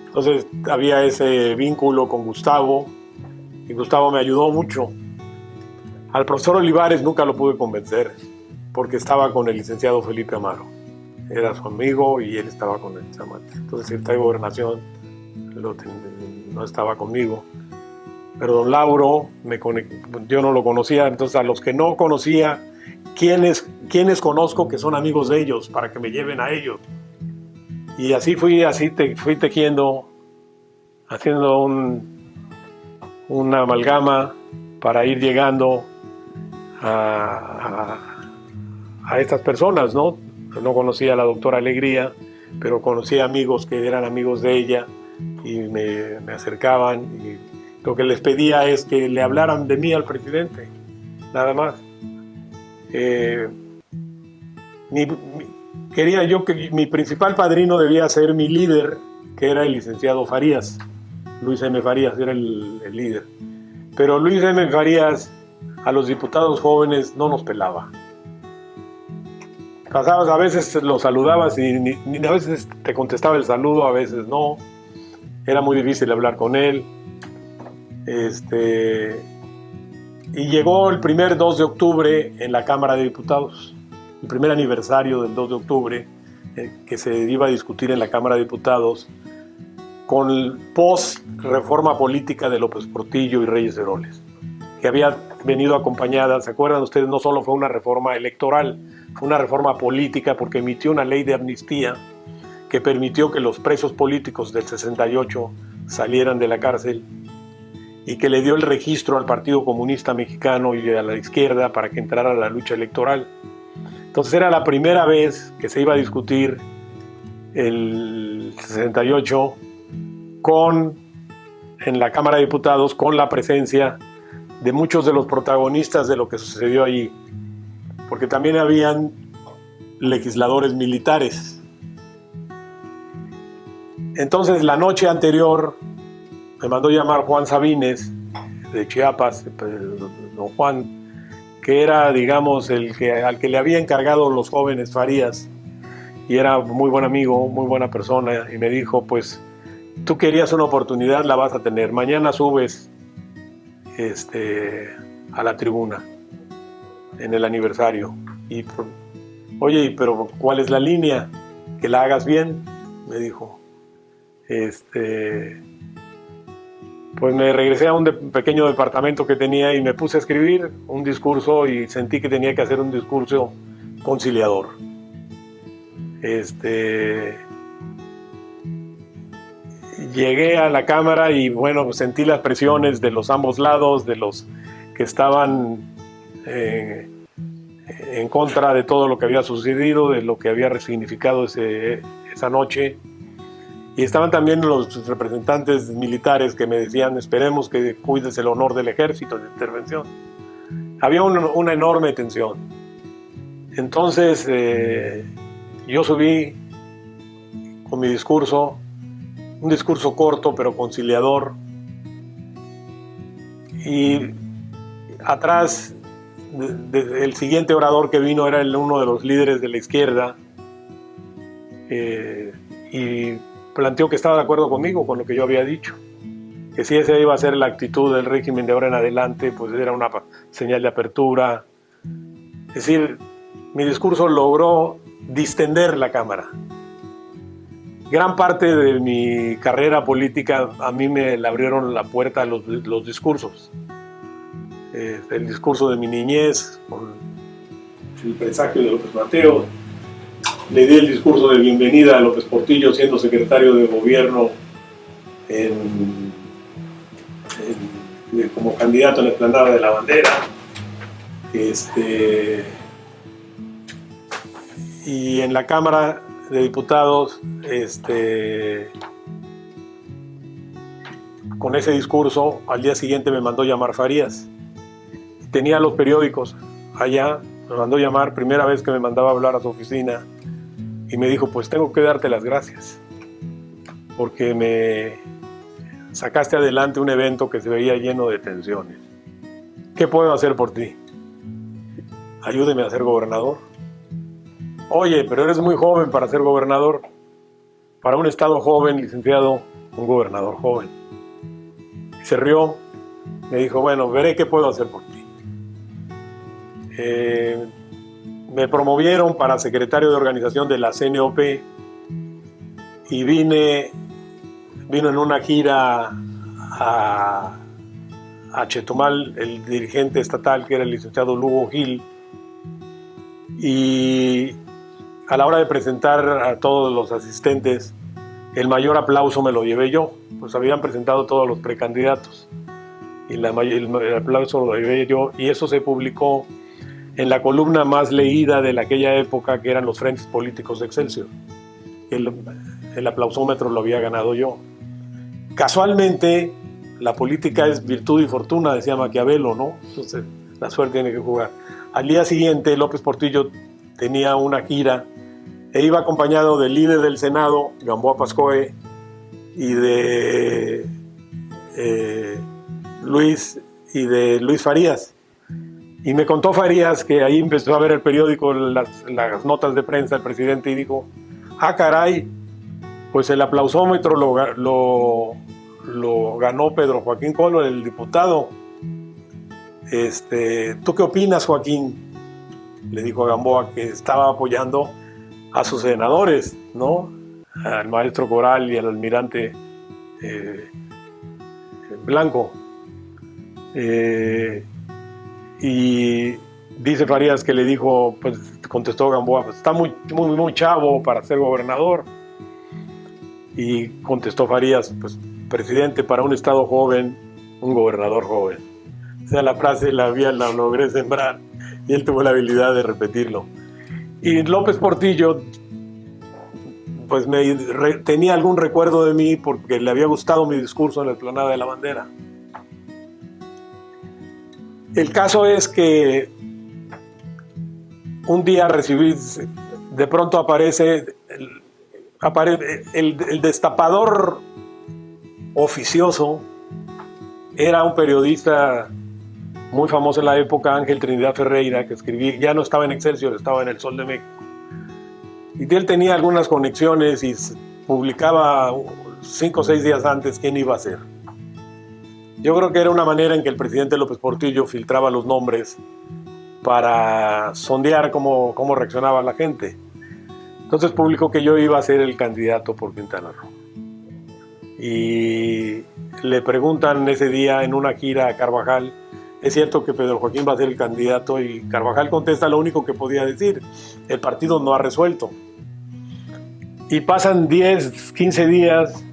Entonces había ese vínculo con Gustavo, y Gustavo me ayudó mucho. Al profesor Olivares nunca lo pude convencer, porque estaba con el licenciado Felipe Amaro. Era su amigo y él estaba con él. Entonces el secretario de Gobernación no estaba conmigo. Pero don Lauro, yo no lo conocía, entonces a los que no conocía, ¿quiénes conozco que son amigos de ellos para que me lleven a ellos? Y así fui tejiendo, haciendo una amalgama para ir llegando a estas personas, ¿no? No conocía a la doctora Alegría, pero conocía amigos que eran amigos de ella y me acercaban, y lo que les pedía es que le hablaran de mí al presidente, nada más. Quería yo que mi principal padrino debía ser mi líder, que era el licenciado Farías. Luis M. Farías era el líder. Pero Luis M. Farías a los diputados jóvenes no nos pelaba. Pasabas, a veces lo saludabas y a veces te contestaba el saludo, a veces no. Era muy difícil hablar con él. Y llegó el primer 2 de octubre en la Cámara de Diputados, el primer aniversario del 2 de octubre, que se iba a discutir en la Cámara de Diputados con post-reforma política de López Portillo y Reyes Heroles, que había venido acompañada, ¿se acuerdan ustedes? No solo fue una reforma electoral, Fue una reforma política porque emitió una ley de amnistía que permitió que los presos políticos del 68 salieran de la cárcel y que le dio el registro al Partido Comunista Mexicano y a la izquierda para que entrara a la lucha electoral. Entonces era la primera vez que se iba a discutir el 68 en la Cámara de Diputados con la presencia de muchos de los protagonistas de lo que sucedió allí, porque también habían legisladores militares. Entonces la noche anterior me mandó llamar Juan Sabines de Chiapas, don Juan, que era, digamos, al que le había encargado los jóvenes Farías, y era muy buen amigo, muy buena persona, y me dijo, pues, tú querías una oportunidad, la vas a tener, mañana subes a la tribuna en el aniversario. Y, oye, pero ¿cuál es la línea? Que la hagas bien, me dijo. Pues me regresé a un pequeño departamento que tenía y me puse a escribir un discurso y sentí que tenía que hacer un discurso conciliador. Llegué a la Cámara y bueno, pues sentí las presiones de los ambos lados, de los que estaban en contra de todo lo que había sucedido, de lo que había resignificado esa noche. Y estaban también los representantes militares que me decían, esperemos que cuides el honor del ejército de intervención. Había una enorme tensión. Entonces yo subí con mi discurso, un discurso corto pero conciliador, y atrás el siguiente orador que vino era uno de los líderes de la izquierda, y planteó que estaba de acuerdo conmigo, con lo que yo había dicho, que si esa iba a ser la actitud del régimen de ahora en adelante, pues era una señal de apertura. Es decir, mi discurso logró distender la Cámara. Gran parte de mi carrera política a mí me le abrieron la puerta a los discursos. El discurso de mi niñez, con el presagio de López Mateos. Le di el discurso de bienvenida a López Portillo siendo secretario de gobierno como candidato en la explanada de la bandera. Y en la Cámara de Diputados, con ese discurso, al día siguiente me mandó llamar Farías. Tenía los periódicos allá, me mandó llamar, primera vez que me mandaba a hablar a su oficina, y me dijo, pues tengo que darte las gracias, porque me sacaste adelante un evento que se veía lleno de tensiones. ¿Qué puedo hacer por ti? Ayúdeme a ser gobernador. Oye, pero eres muy joven para ser gobernador. Para un estado joven, licenciado, un gobernador joven. Y se rió, me dijo, bueno, veré qué puedo hacer por ti. Me promovieron para secretario de organización de la CNOP y vino en una gira a Chetumal, el dirigente estatal, que era el licenciado Lugo Gil, y a la hora de presentar a todos los asistentes, el mayor aplauso me lo llevé yo, pues habían presentado todos los precandidatos, y el aplauso lo llevé yo, y eso se publicó en la columna más leída de aquella época, que eran los frentes políticos de Excelsior. El aplausómetro lo había ganado yo. Casualmente, la política es virtud y fortuna, decía Maquiavelo, ¿no? Entonces, la suerte tiene que jugar. Al día siguiente, López Portillo tenía una gira e iba acompañado del líder del Senado, Gamboa Pascoe, y de Luis Farías. Y me contó Farías que ahí empezó a ver el periódico, las notas de prensa del presidente, y dijo, ah, caray, pues el aplausómetro lo ganó Pedro Joaquín Colo, el diputado. ¿Tú qué opinas, Joaquín? Le dijo a Gamboa, que estaba apoyando a sus senadores, ¿no? Al maestro Coral y al almirante Blanco. Y dice Farías que le dijo, pues contestó Gamboa, pues está muy chavo para ser gobernador. Y contestó Farías, pues presidente, para un estado joven, un gobernador joven. O sea, la frase la logré sembrar y él tuvo la habilidad de repetirlo. Y López Portillo, pues tenía algún recuerdo de mí porque le había gustado mi discurso en la explanada de la Bandera. El caso es que un día de pronto aparece el destapador oficioso. Era un periodista muy famoso en la época, Ángel Trinidad Ferreira, que escribía, ya no estaba en Excelsior, estaba en El Sol de México. Y él tenía algunas conexiones y publicaba 5 o 6 días antes quién iba a ser. Yo creo que era una manera en que el presidente López Portillo filtraba los nombres para sondear cómo reaccionaba la gente. Entonces publicó que yo iba a ser el candidato por Quintana Roo. Y le preguntan ese día en una gira a Carvajal, ¿es cierto que Pedro Joaquín va a ser el candidato? Y Carvajal contesta lo único que podía decir: el partido no ha resuelto. Y pasan 10, 15 días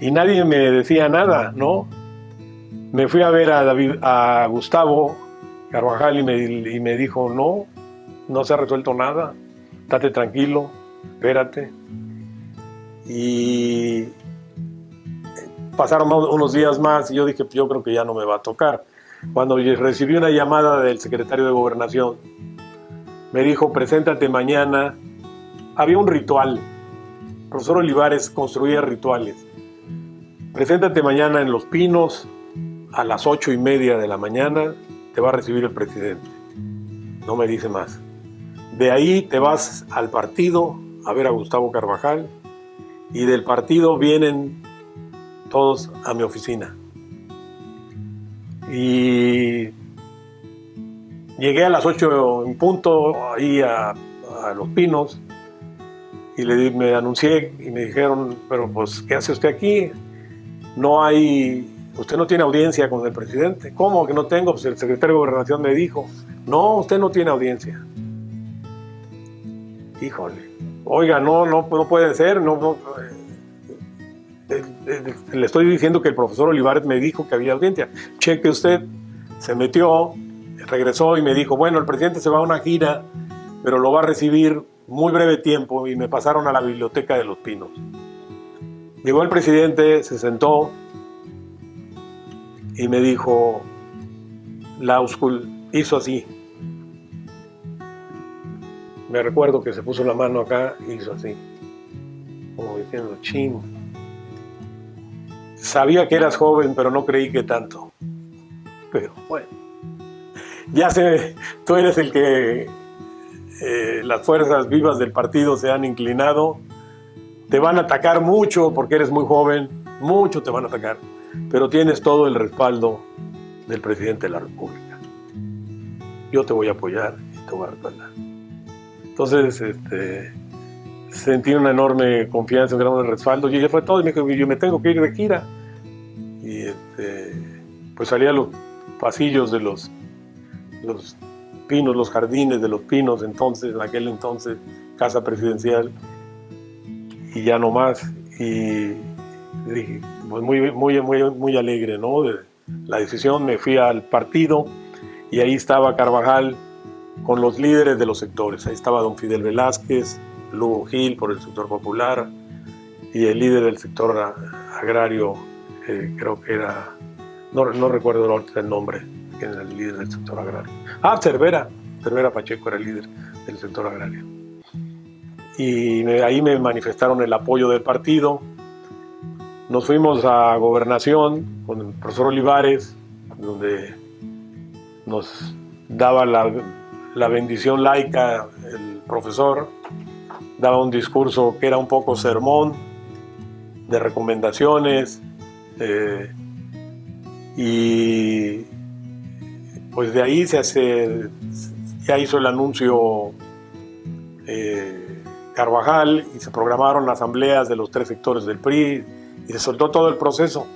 y nadie me decía nada, ¿no? Me fui a ver a Gustavo Carvajal y me dijo, no se ha resuelto nada, estate tranquilo, espérate. Y pasaron unos días más y yo dije, yo creo que ya no me va a tocar. Cuando recibí una llamada del secretario de Gobernación, me dijo, preséntate mañana. Había un ritual. El profesor Olivares construía rituales. Preséntate mañana en Los Pinos a las 8:30 de la mañana, te va a recibir el presidente. No me dice más. De ahí te vas al partido a ver a Gustavo Carvajal y del partido vienen todos a mi oficina. Y llegué a las 8 en punto ahí a Los Pinos y me anuncié y me dijeron, pero pues, ¿qué hace usted aquí? Usted no tiene audiencia con el presidente. ¿Cómo que no tengo? Pues el secretario de Gobernación me dijo, no, usted no tiene audiencia. Híjole, oiga, no puede ser, le estoy diciendo que el profesor Olivares me dijo que había audiencia. Cheque usted. Se metió, regresó y me dijo, bueno, el presidente se va a una gira, pero lo va a recibir muy breve tiempo, y me pasaron a la biblioteca de Los Pinos. Llegó el presidente, se sentó y me dijo, Lauscul, hizo así. Me recuerdo que se puso la mano acá y hizo así, como diciendo, chin. Sabía que eras joven, pero no creí que tanto. Pero bueno, ya sé, tú eres el que las fuerzas vivas del partido se han inclinado. Te van a atacar mucho porque eres muy joven, mucho te van a atacar, pero tienes todo el respaldo del presidente de la República. Yo te voy a apoyar y te voy a respaldar. Entonces, sentí una enorme confianza, un gran respaldo, y ya fue todo. Y me dijo, yo me tengo que ir de gira. Y pues salí a los pasillos de los pinos, los jardines de Los Pinos, en aquel entonces, casa presidencial, y ya no más. Y dije, pues muy alegre, ¿no? De la decisión. Me fui al partido y ahí estaba Carvajal con los líderes de los sectores. Ahí estaba don Fidel Velázquez, Lugo Gil por el sector popular, y el líder del sector agrario, creo que era, no recuerdo el nombre, que era el líder del sector agrario. Cervera Pacheco era el líder del sector agrario. Y ahí me manifestaron el apoyo del partido. Nos fuimos a Gobernación con el profesor Olivares, donde nos daba la bendición laica el profesor. Daba un discurso que era un poco sermón, de recomendaciones, y pues de ahí ya hizo el anuncio Carvajal, y se programaron asambleas de los 3 sectores del PRI y se soltó todo el proceso.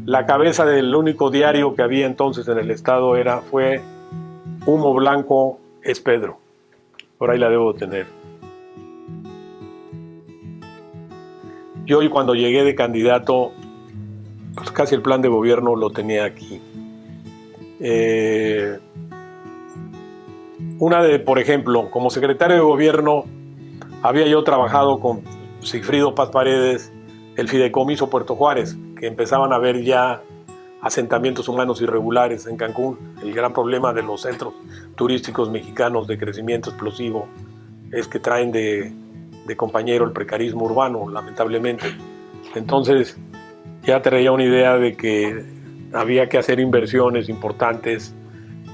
La cabeza del único diario que había entonces en el estado fue Humo Blanco es Pedro. por ahí la debo tener. Yo cuando llegué de candidato, pues casi el plan de gobierno lo tenía aquí. Por ejemplo, como secretario de gobierno, había yo trabajado con Sigfrido Paz Paredes el fideicomiso Puerto Juárez, que empezaban a haber ya asentamientos humanos irregulares en Cancún. El gran problema de los centros turísticos mexicanos de crecimiento explosivo es que traen de compañero el precarismo urbano, lamentablemente. Entonces ya traía una idea de que había que hacer inversiones importantes,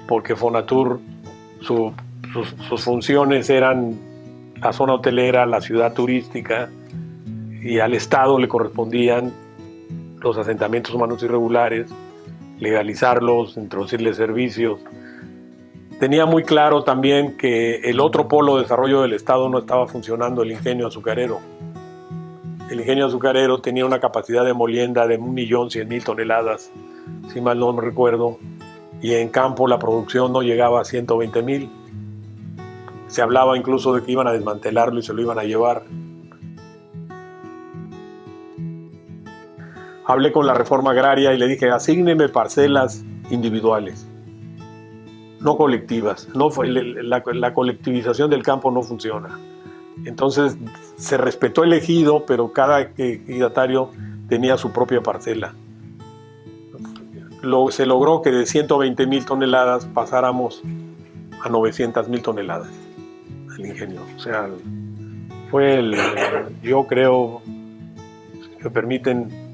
porque Fonatur, sus funciones eran la zona hotelera, la ciudad turística, y al Estado le correspondían los asentamientos humanos irregulares, legalizarlos, introducirles servicios. Tenía muy claro también que el otro polo de desarrollo del Estado no estaba funcionando, el ingenio azucarero. El ingenio azucarero tenía una capacidad de molienda de 1.100.000 toneladas, si mal no me recuerdo, y en campo la producción no llegaba a 120.000. Se hablaba incluso de que iban a desmantelarlo y se lo iban a llevar. Hablé con la reforma agraria y le dije: asígneme parcelas individuales, no colectivas. La colectivización del campo no funciona. Entonces se respetó el ejido, pero cada ejidatario tenía su propia parcela. Se logró que de 120.000 toneladas pasáramos a 900.000 toneladas al ingenio. O sea, yo creo, si me permiten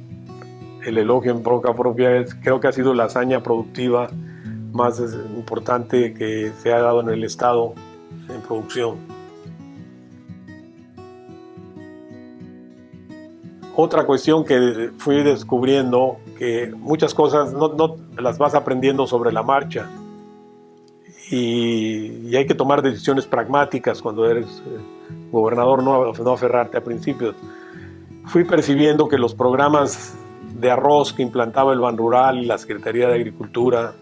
el elogio en boca propia, creo que ha sido la hazaña productiva más importante que se ha dado en el Estado en producción. Otra cuestión que fui descubriendo, que muchas cosas no las vas aprendiendo sobre la marcha, y hay que tomar decisiones pragmáticas cuando eres gobernador, no aferrarte a principios. Fui percibiendo que los programas de arroz que implantaba el Banrural y la Secretaría de Agricultura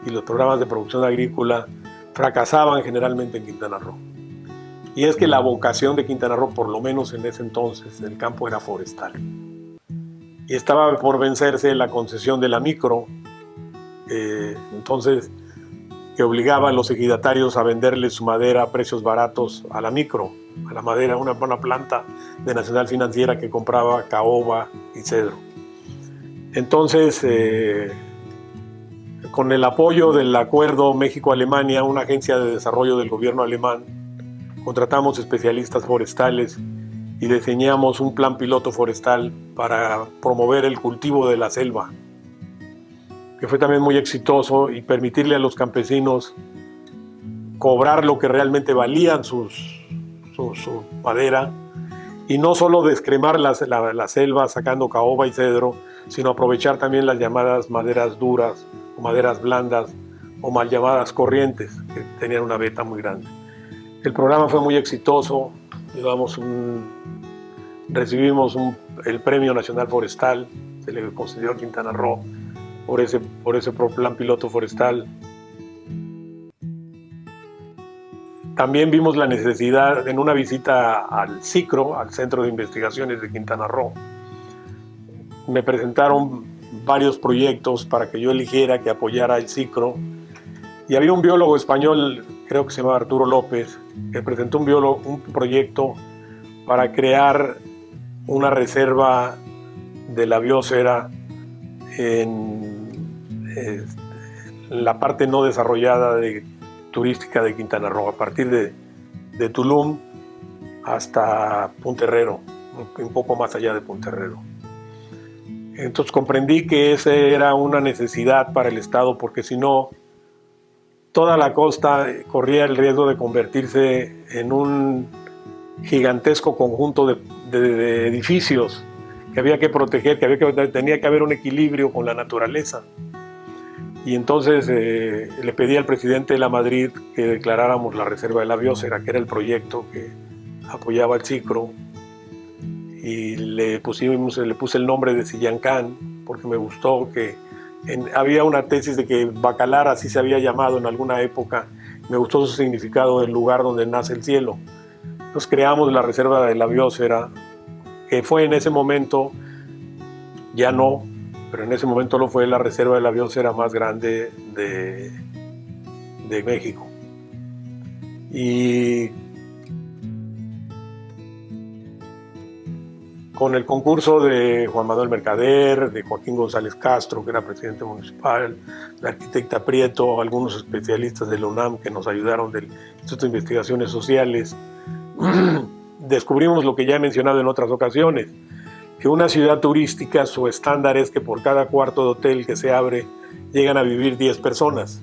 y los programas de producción agrícola fracasaban generalmente en Quintana Roo. Y es que la vocación de Quintana Roo, por lo menos en ese entonces, el campo era forestal. Y estaba por vencerse la concesión de la micro, entonces que obligaba a los ejidatarios a venderle su madera a precios baratos a la micro, a la madera, una planta de Nacional Financiera que compraba caoba y cedro. Entonces, con el apoyo del acuerdo México-Alemania, una agencia de desarrollo del gobierno alemán, contratamos especialistas forestales y diseñamos un plan piloto forestal para promover el cultivo de la selva, que fue también muy exitoso, y permitirle a los campesinos cobrar lo que realmente valían su madera, y no solo descremar la selva sacando caoba y cedro, sino aprovechar también las llamadas maderas duras o maderas blandas o mal llamadas corrientes, que tenían una beta muy grande. El programa fue muy exitoso, recibimos el Premio Nacional Forestal, se le concedió a Quintana Roo por ese plan piloto forestal. También vimos la necesidad, en una visita al CICRO, al Centro de Investigaciones de Quintana Roo, me presentaron varios proyectos para que yo eligiera que apoyara el CICRO, y había un biólogo español, creo que se llama Arturo López, que presentó un proyecto para crear una reserva de la biosfera en la parte no desarrollada turística de Quintana Roo, a partir de Tulum hasta Punta Herrero, un poco más allá de Punta Herrero. Entonces comprendí que esa era una necesidad para el Estado, porque si no, toda la costa corría el riesgo de convertirse en un gigantesco conjunto de edificios que había que proteger, tenía que haber un equilibrio con la naturaleza. Y entonces le pedí al presidente de la Madrid que declaráramos la Reserva de la Biosfera, que era el proyecto que apoyaba el CICRO, y le puse el nombre de Sillancán, porque me gustó que había una tesis de que Bacalar, así se había llamado en alguna época, me gustó su significado del lugar donde nace el cielo. Entonces creamos la reserva de la biosfera, que fue en ese momento, ya no, pero en ese momento lo fue la reserva de la biosfera más grande de México. Y con el concurso de Juan Manuel Mercader, de Joaquín González Castro, que era presidente municipal, la arquitecta Prieto, algunos especialistas de la UNAM que nos ayudaron del Instituto de Investigaciones Sociales, descubrimos lo que ya he mencionado en otras ocasiones, que una ciudad turística, su estándar es que por cada cuarto de hotel que se abre, llegan a vivir 10 personas.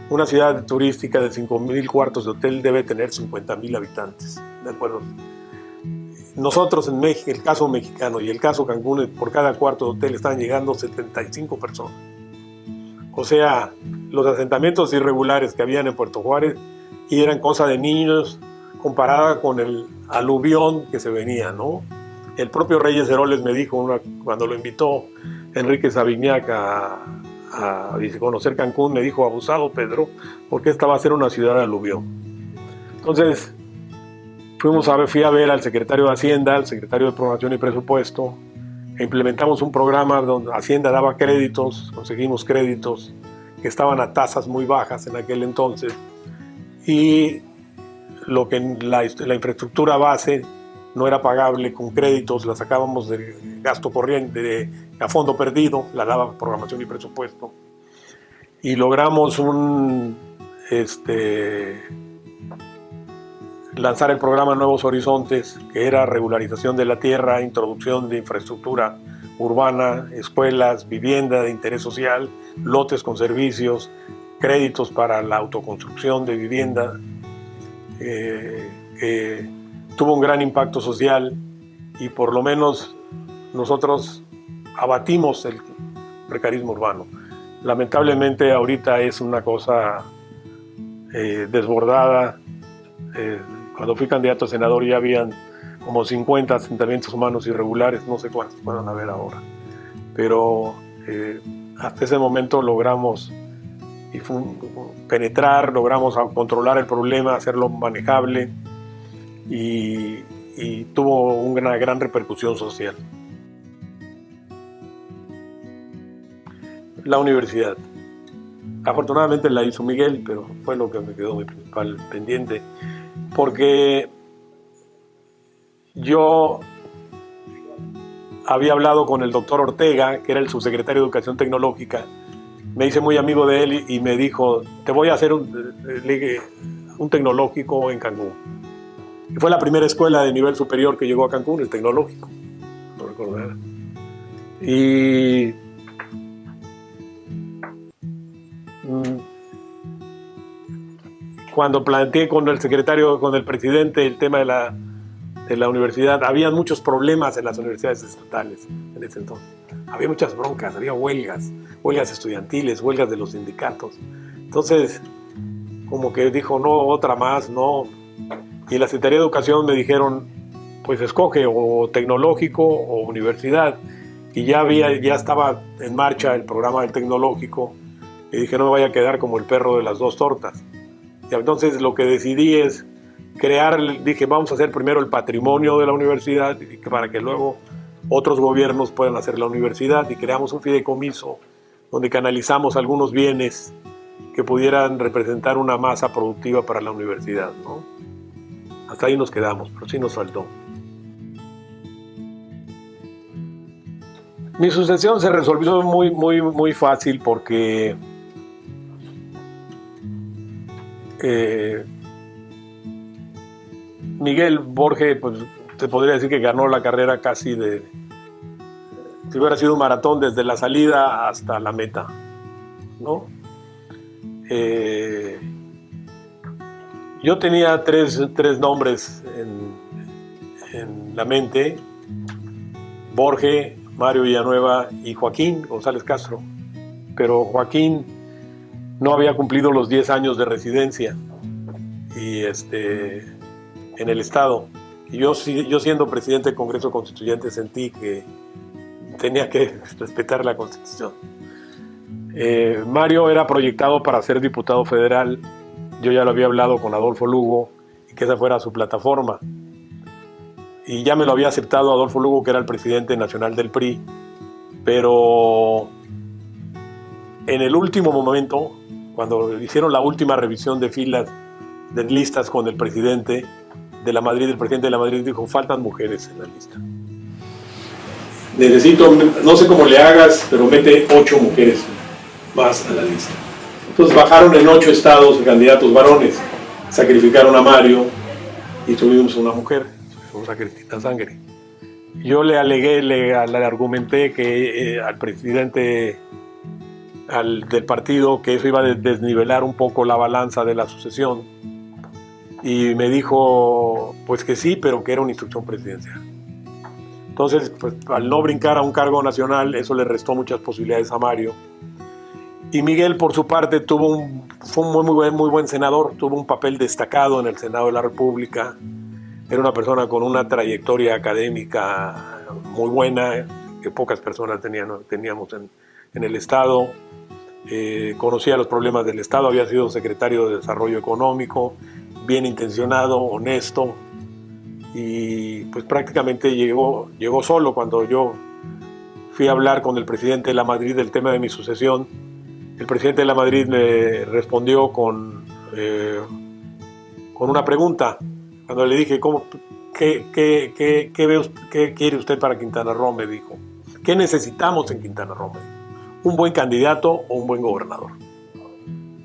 Una ciudad turística de 5,000 cuartos de hotel debe tener 50,000 habitantes, ¿de acuerdo? Nosotros en México, el caso mexicano y el caso Cancún, por cada cuarto de hotel están llegando 75 personas. O sea, los asentamientos irregulares que habían en Puerto Juárez y eran cosa de niños comparada con el aluvión que se venía, ¿no? El propio Reyes Heroles me dijo, cuando lo invitó Enrique Savignac a conocer Cancún, me dijo: abusado Pedro, porque esta va a ser una ciudad de aluvión. Entonces, fui a ver al secretario de Hacienda, al secretario de Programación y Presupuesto, e implementamos un programa donde Hacienda daba créditos, conseguimos créditos que estaban a tasas muy bajas en aquel entonces, y lo que la infraestructura base no era pagable con créditos, la sacábamos de gasto corriente, a fondo perdido, la daba Programación y Presupuesto, y logramos lanzar el programa Nuevos Horizontes, que era regularización de la tierra, introducción de infraestructura urbana, escuelas, vivienda de interés social, lotes con servicios, créditos para la autoconstrucción de vivienda, que tuvo un gran impacto social, y por lo menos nosotros abatimos el precarismo urbano. Lamentablemente ahorita es una cosa desbordada. Cuando fui candidato a senador ya habían como 50 asentamientos humanos irregulares, no sé cuántos puedan haber ahora, pero hasta ese momento logramos penetrar, logramos controlar el problema, hacerlo manejable, y tuvo una gran repercusión social. La universidad. Afortunadamente la hizo Miguel, pero fue lo que me quedó mi principal pendiente, porque yo había hablado con el doctor Ortega, que era el subsecretario de Educación Tecnológica, me hice muy amigo de él y me dijo: te voy a hacer un tecnológico en Cancún. Y fue la primera escuela de nivel superior que llegó a Cancún, el tecnológico, no recuerdo. Y cuando planteé con el secretario, con el presidente, el tema de la universidad, había muchos problemas en las universidades estatales en ese entonces. Había muchas broncas, había huelgas estudiantiles, huelgas de los sindicatos. Entonces, como que dijo: no, otra más, no. Y en la Secretaría de Educación me dijeron: pues escoge o tecnológico o universidad. Y ya estaba en marcha el programa del tecnológico, y dije: no me vaya a quedar como el perro de las dos tortas. Y entonces lo que decidí es dije: vamos a hacer primero el patrimonio de la universidad, para que luego otros gobiernos puedan hacer la universidad, y creamos un fideicomiso donde canalizamos algunos bienes que pudieran representar una masa productiva para la universidad, ¿no? Hasta ahí nos quedamos, pero sí nos faltó. Mi sucesión se resolvió muy fácil, porque Miguel Borge, pues te podría decir que ganó la carrera casi si hubiera sido un maratón desde la salida hasta la meta, ¿no? Yo tenía tres nombres en la mente: Borge, Mario Villanueva y Joaquín González Castro. Pero Joaquín no había cumplido los 10 años de residencia en el Estado. Y yo siendo presidente del Congreso Constituyente sentí que tenía que respetar la Constitución. Mario era proyectado para ser diputado federal yo ya lo había hablado con Adolfo Lugo y que esa fuera su plataforma. Y ya me lo había aceptado Adolfo Lugo, que era el presidente nacional del PRI, pero en el último momento, cuando hicieron la última revisión de filas, de listas con el presidente de la Madrid, el presidente de la Madrid dijo: faltan mujeres en la lista. Necesito, no sé cómo le hagas, pero mete 8 mujeres más a la lista. Entonces bajaron en 8 estados candidatos varones, sacrificaron a Mario y tuvimos una mujer, tuvimos a Cristina Sangre. Yo le alegué, le argumenté que al presidente del partido que eso iba a desnivelar un poco la balanza de la sucesión, y me dijo pues que sí, pero que era una instrucción presidencial. Entonces, pues, al no brincar a un cargo nacional, eso le restó muchas posibilidades a Mario. Y Miguel, por su parte, fue un muy buen senador, tuvo un papel destacado en el Senado de la República. Era una persona con una trayectoria académica muy buena, que pocas personas teníamos en el Estado. Conocía los problemas del Estado, había sido secretario de Desarrollo Económico, bien intencionado, honesto, y pues prácticamente llegó solo. Cuando yo fui a hablar con el presidente de la Madrid del tema de mi sucesión, el presidente de la Madrid me respondió con una pregunta. Cuando le dije, ¿qué quiere usted para Quintana Roo?, me dijo: ¿qué necesitamos en Quintana Roo? ¿Un buen candidato o un buen gobernador?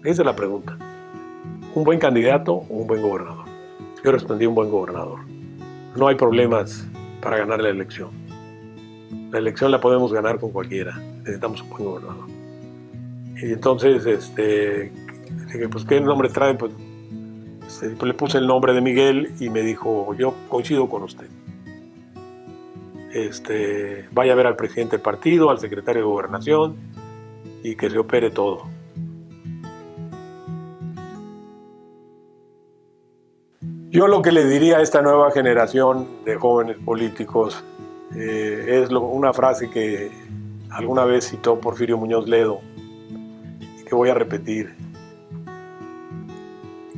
Esa es la pregunta. ¿Un buen candidato o un buen gobernador? Yo respondí: un buen gobernador. No hay problemas para ganar la elección. La elección la podemos ganar con cualquiera. Necesitamos un buen gobernador. Y entonces dije, pues, ¿qué nombre trae? Pues le puse el nombre de Miguel y me dijo: yo coincido con usted. Vaya a ver al presidente del partido, al secretario de Gobernación, y que se opere todo. Yo lo que le diría a esta nueva generación de jóvenes políticos es una frase que alguna vez citó Porfirio Muñoz Ledo y que voy a repetir: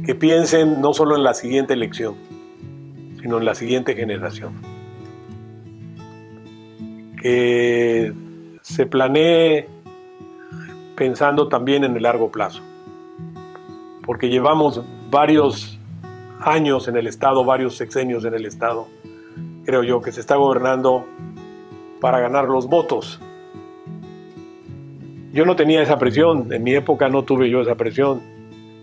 que piensen no solo en la siguiente elección, sino en la siguiente generación. Que se planee pensando también en el largo plazo, porque llevamos varios años en el Estado, varios sexenios en el Estado, creo yo, que se está gobernando para ganar los votos. Yo no tenía esa presión, en mi época no tuve yo esa presión.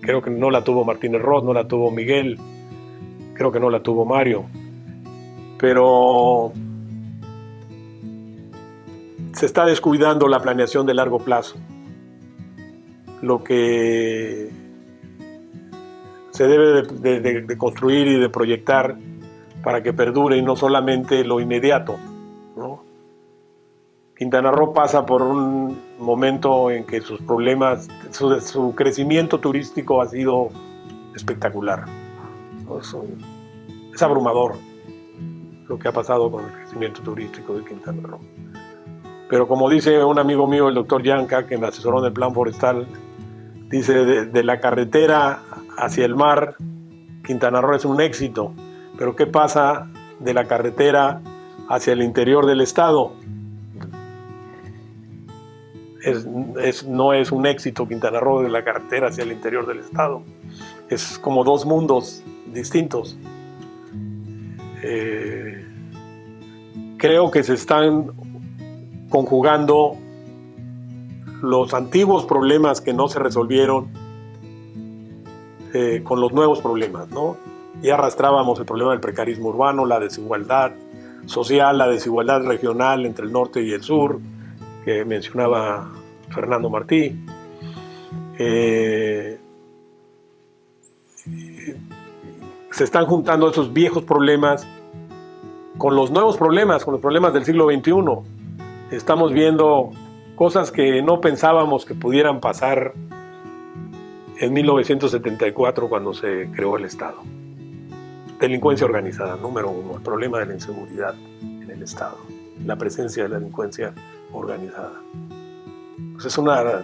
Creo que no la tuvo Martínez Ross, no la tuvo Miguel, creo que no la tuvo Mario. Pero se está descuidando la planeación de largo plazo. Lo que se debe de construir y de proyectar para que perdure, y no solamente lo inmediato, ¿no? Quintana Roo pasa por un momento en que sus problemas, su crecimiento turístico ha sido espectacular, ¿no? Es abrumador lo que ha pasado con el crecimiento turístico de Quintana Roo. Pero como dice un amigo mío, el doctor Yanca, que me asesoró en el plan forestal, dice: de la carretera hacia el mar, Quintana Roo es un éxito. Pero ¿qué pasa de la carretera hacia el interior del estado? No es un éxito Quintana Roo de la carretera hacia el interior del estado. Es como dos mundos distintos. Creo que se están conjugando los antiguos problemas que no se resolvieron con los nuevos problemas, ¿no? Ya arrastrábamos el problema del precarismo urbano, la desigualdad social, la desigualdad regional entre el norte y el sur, que mencionaba Fernando Martí. Se están juntando esos viejos problemas con los nuevos problemas, con los problemas del siglo XXI. Estamos viendo cosas que no pensábamos que pudieran pasar en 1974, cuando se creó el Estado. Delincuencia organizada, número 1, el problema de la inseguridad en el Estado, la presencia de la delincuencia organizada. Pues es una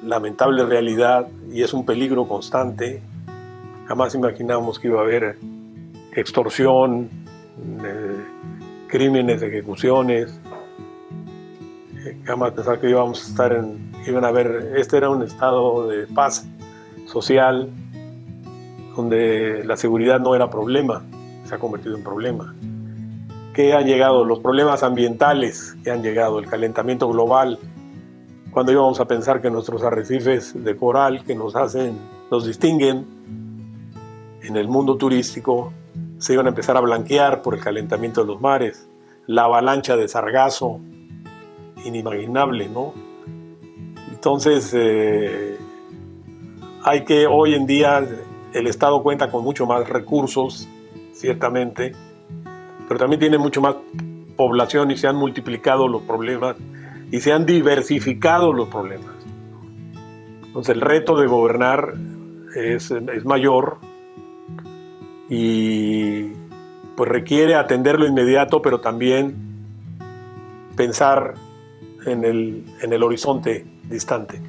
lamentable realidad y es un peligro constante Jamás imaginamos que iba a haber extorsión, crímenes, ejecuciones. Jamás pensar que íbamos a estar iban a haber, este era un estado de paz social, donde la seguridad no era problema, se ha convertido en problema. ¿Qué han llegado? Los problemas ambientales que han llegado, el calentamiento global. Cuando íbamos a pensar que nuestros arrecifes de coral que nos distinguen en el mundo turístico, se iban a empezar a blanquear por el calentamiento de los mares, la avalancha de sargazo, inimaginable, ¿no? Entonces, hoy en día el Estado cuenta con mucho más recursos, ciertamente, pero también tiene mucho más población y se han multiplicado los problemas y se han diversificado los problemas. Entonces el reto de gobernar es mayor y pues requiere atender lo inmediato, pero también pensar en el horizonte distante.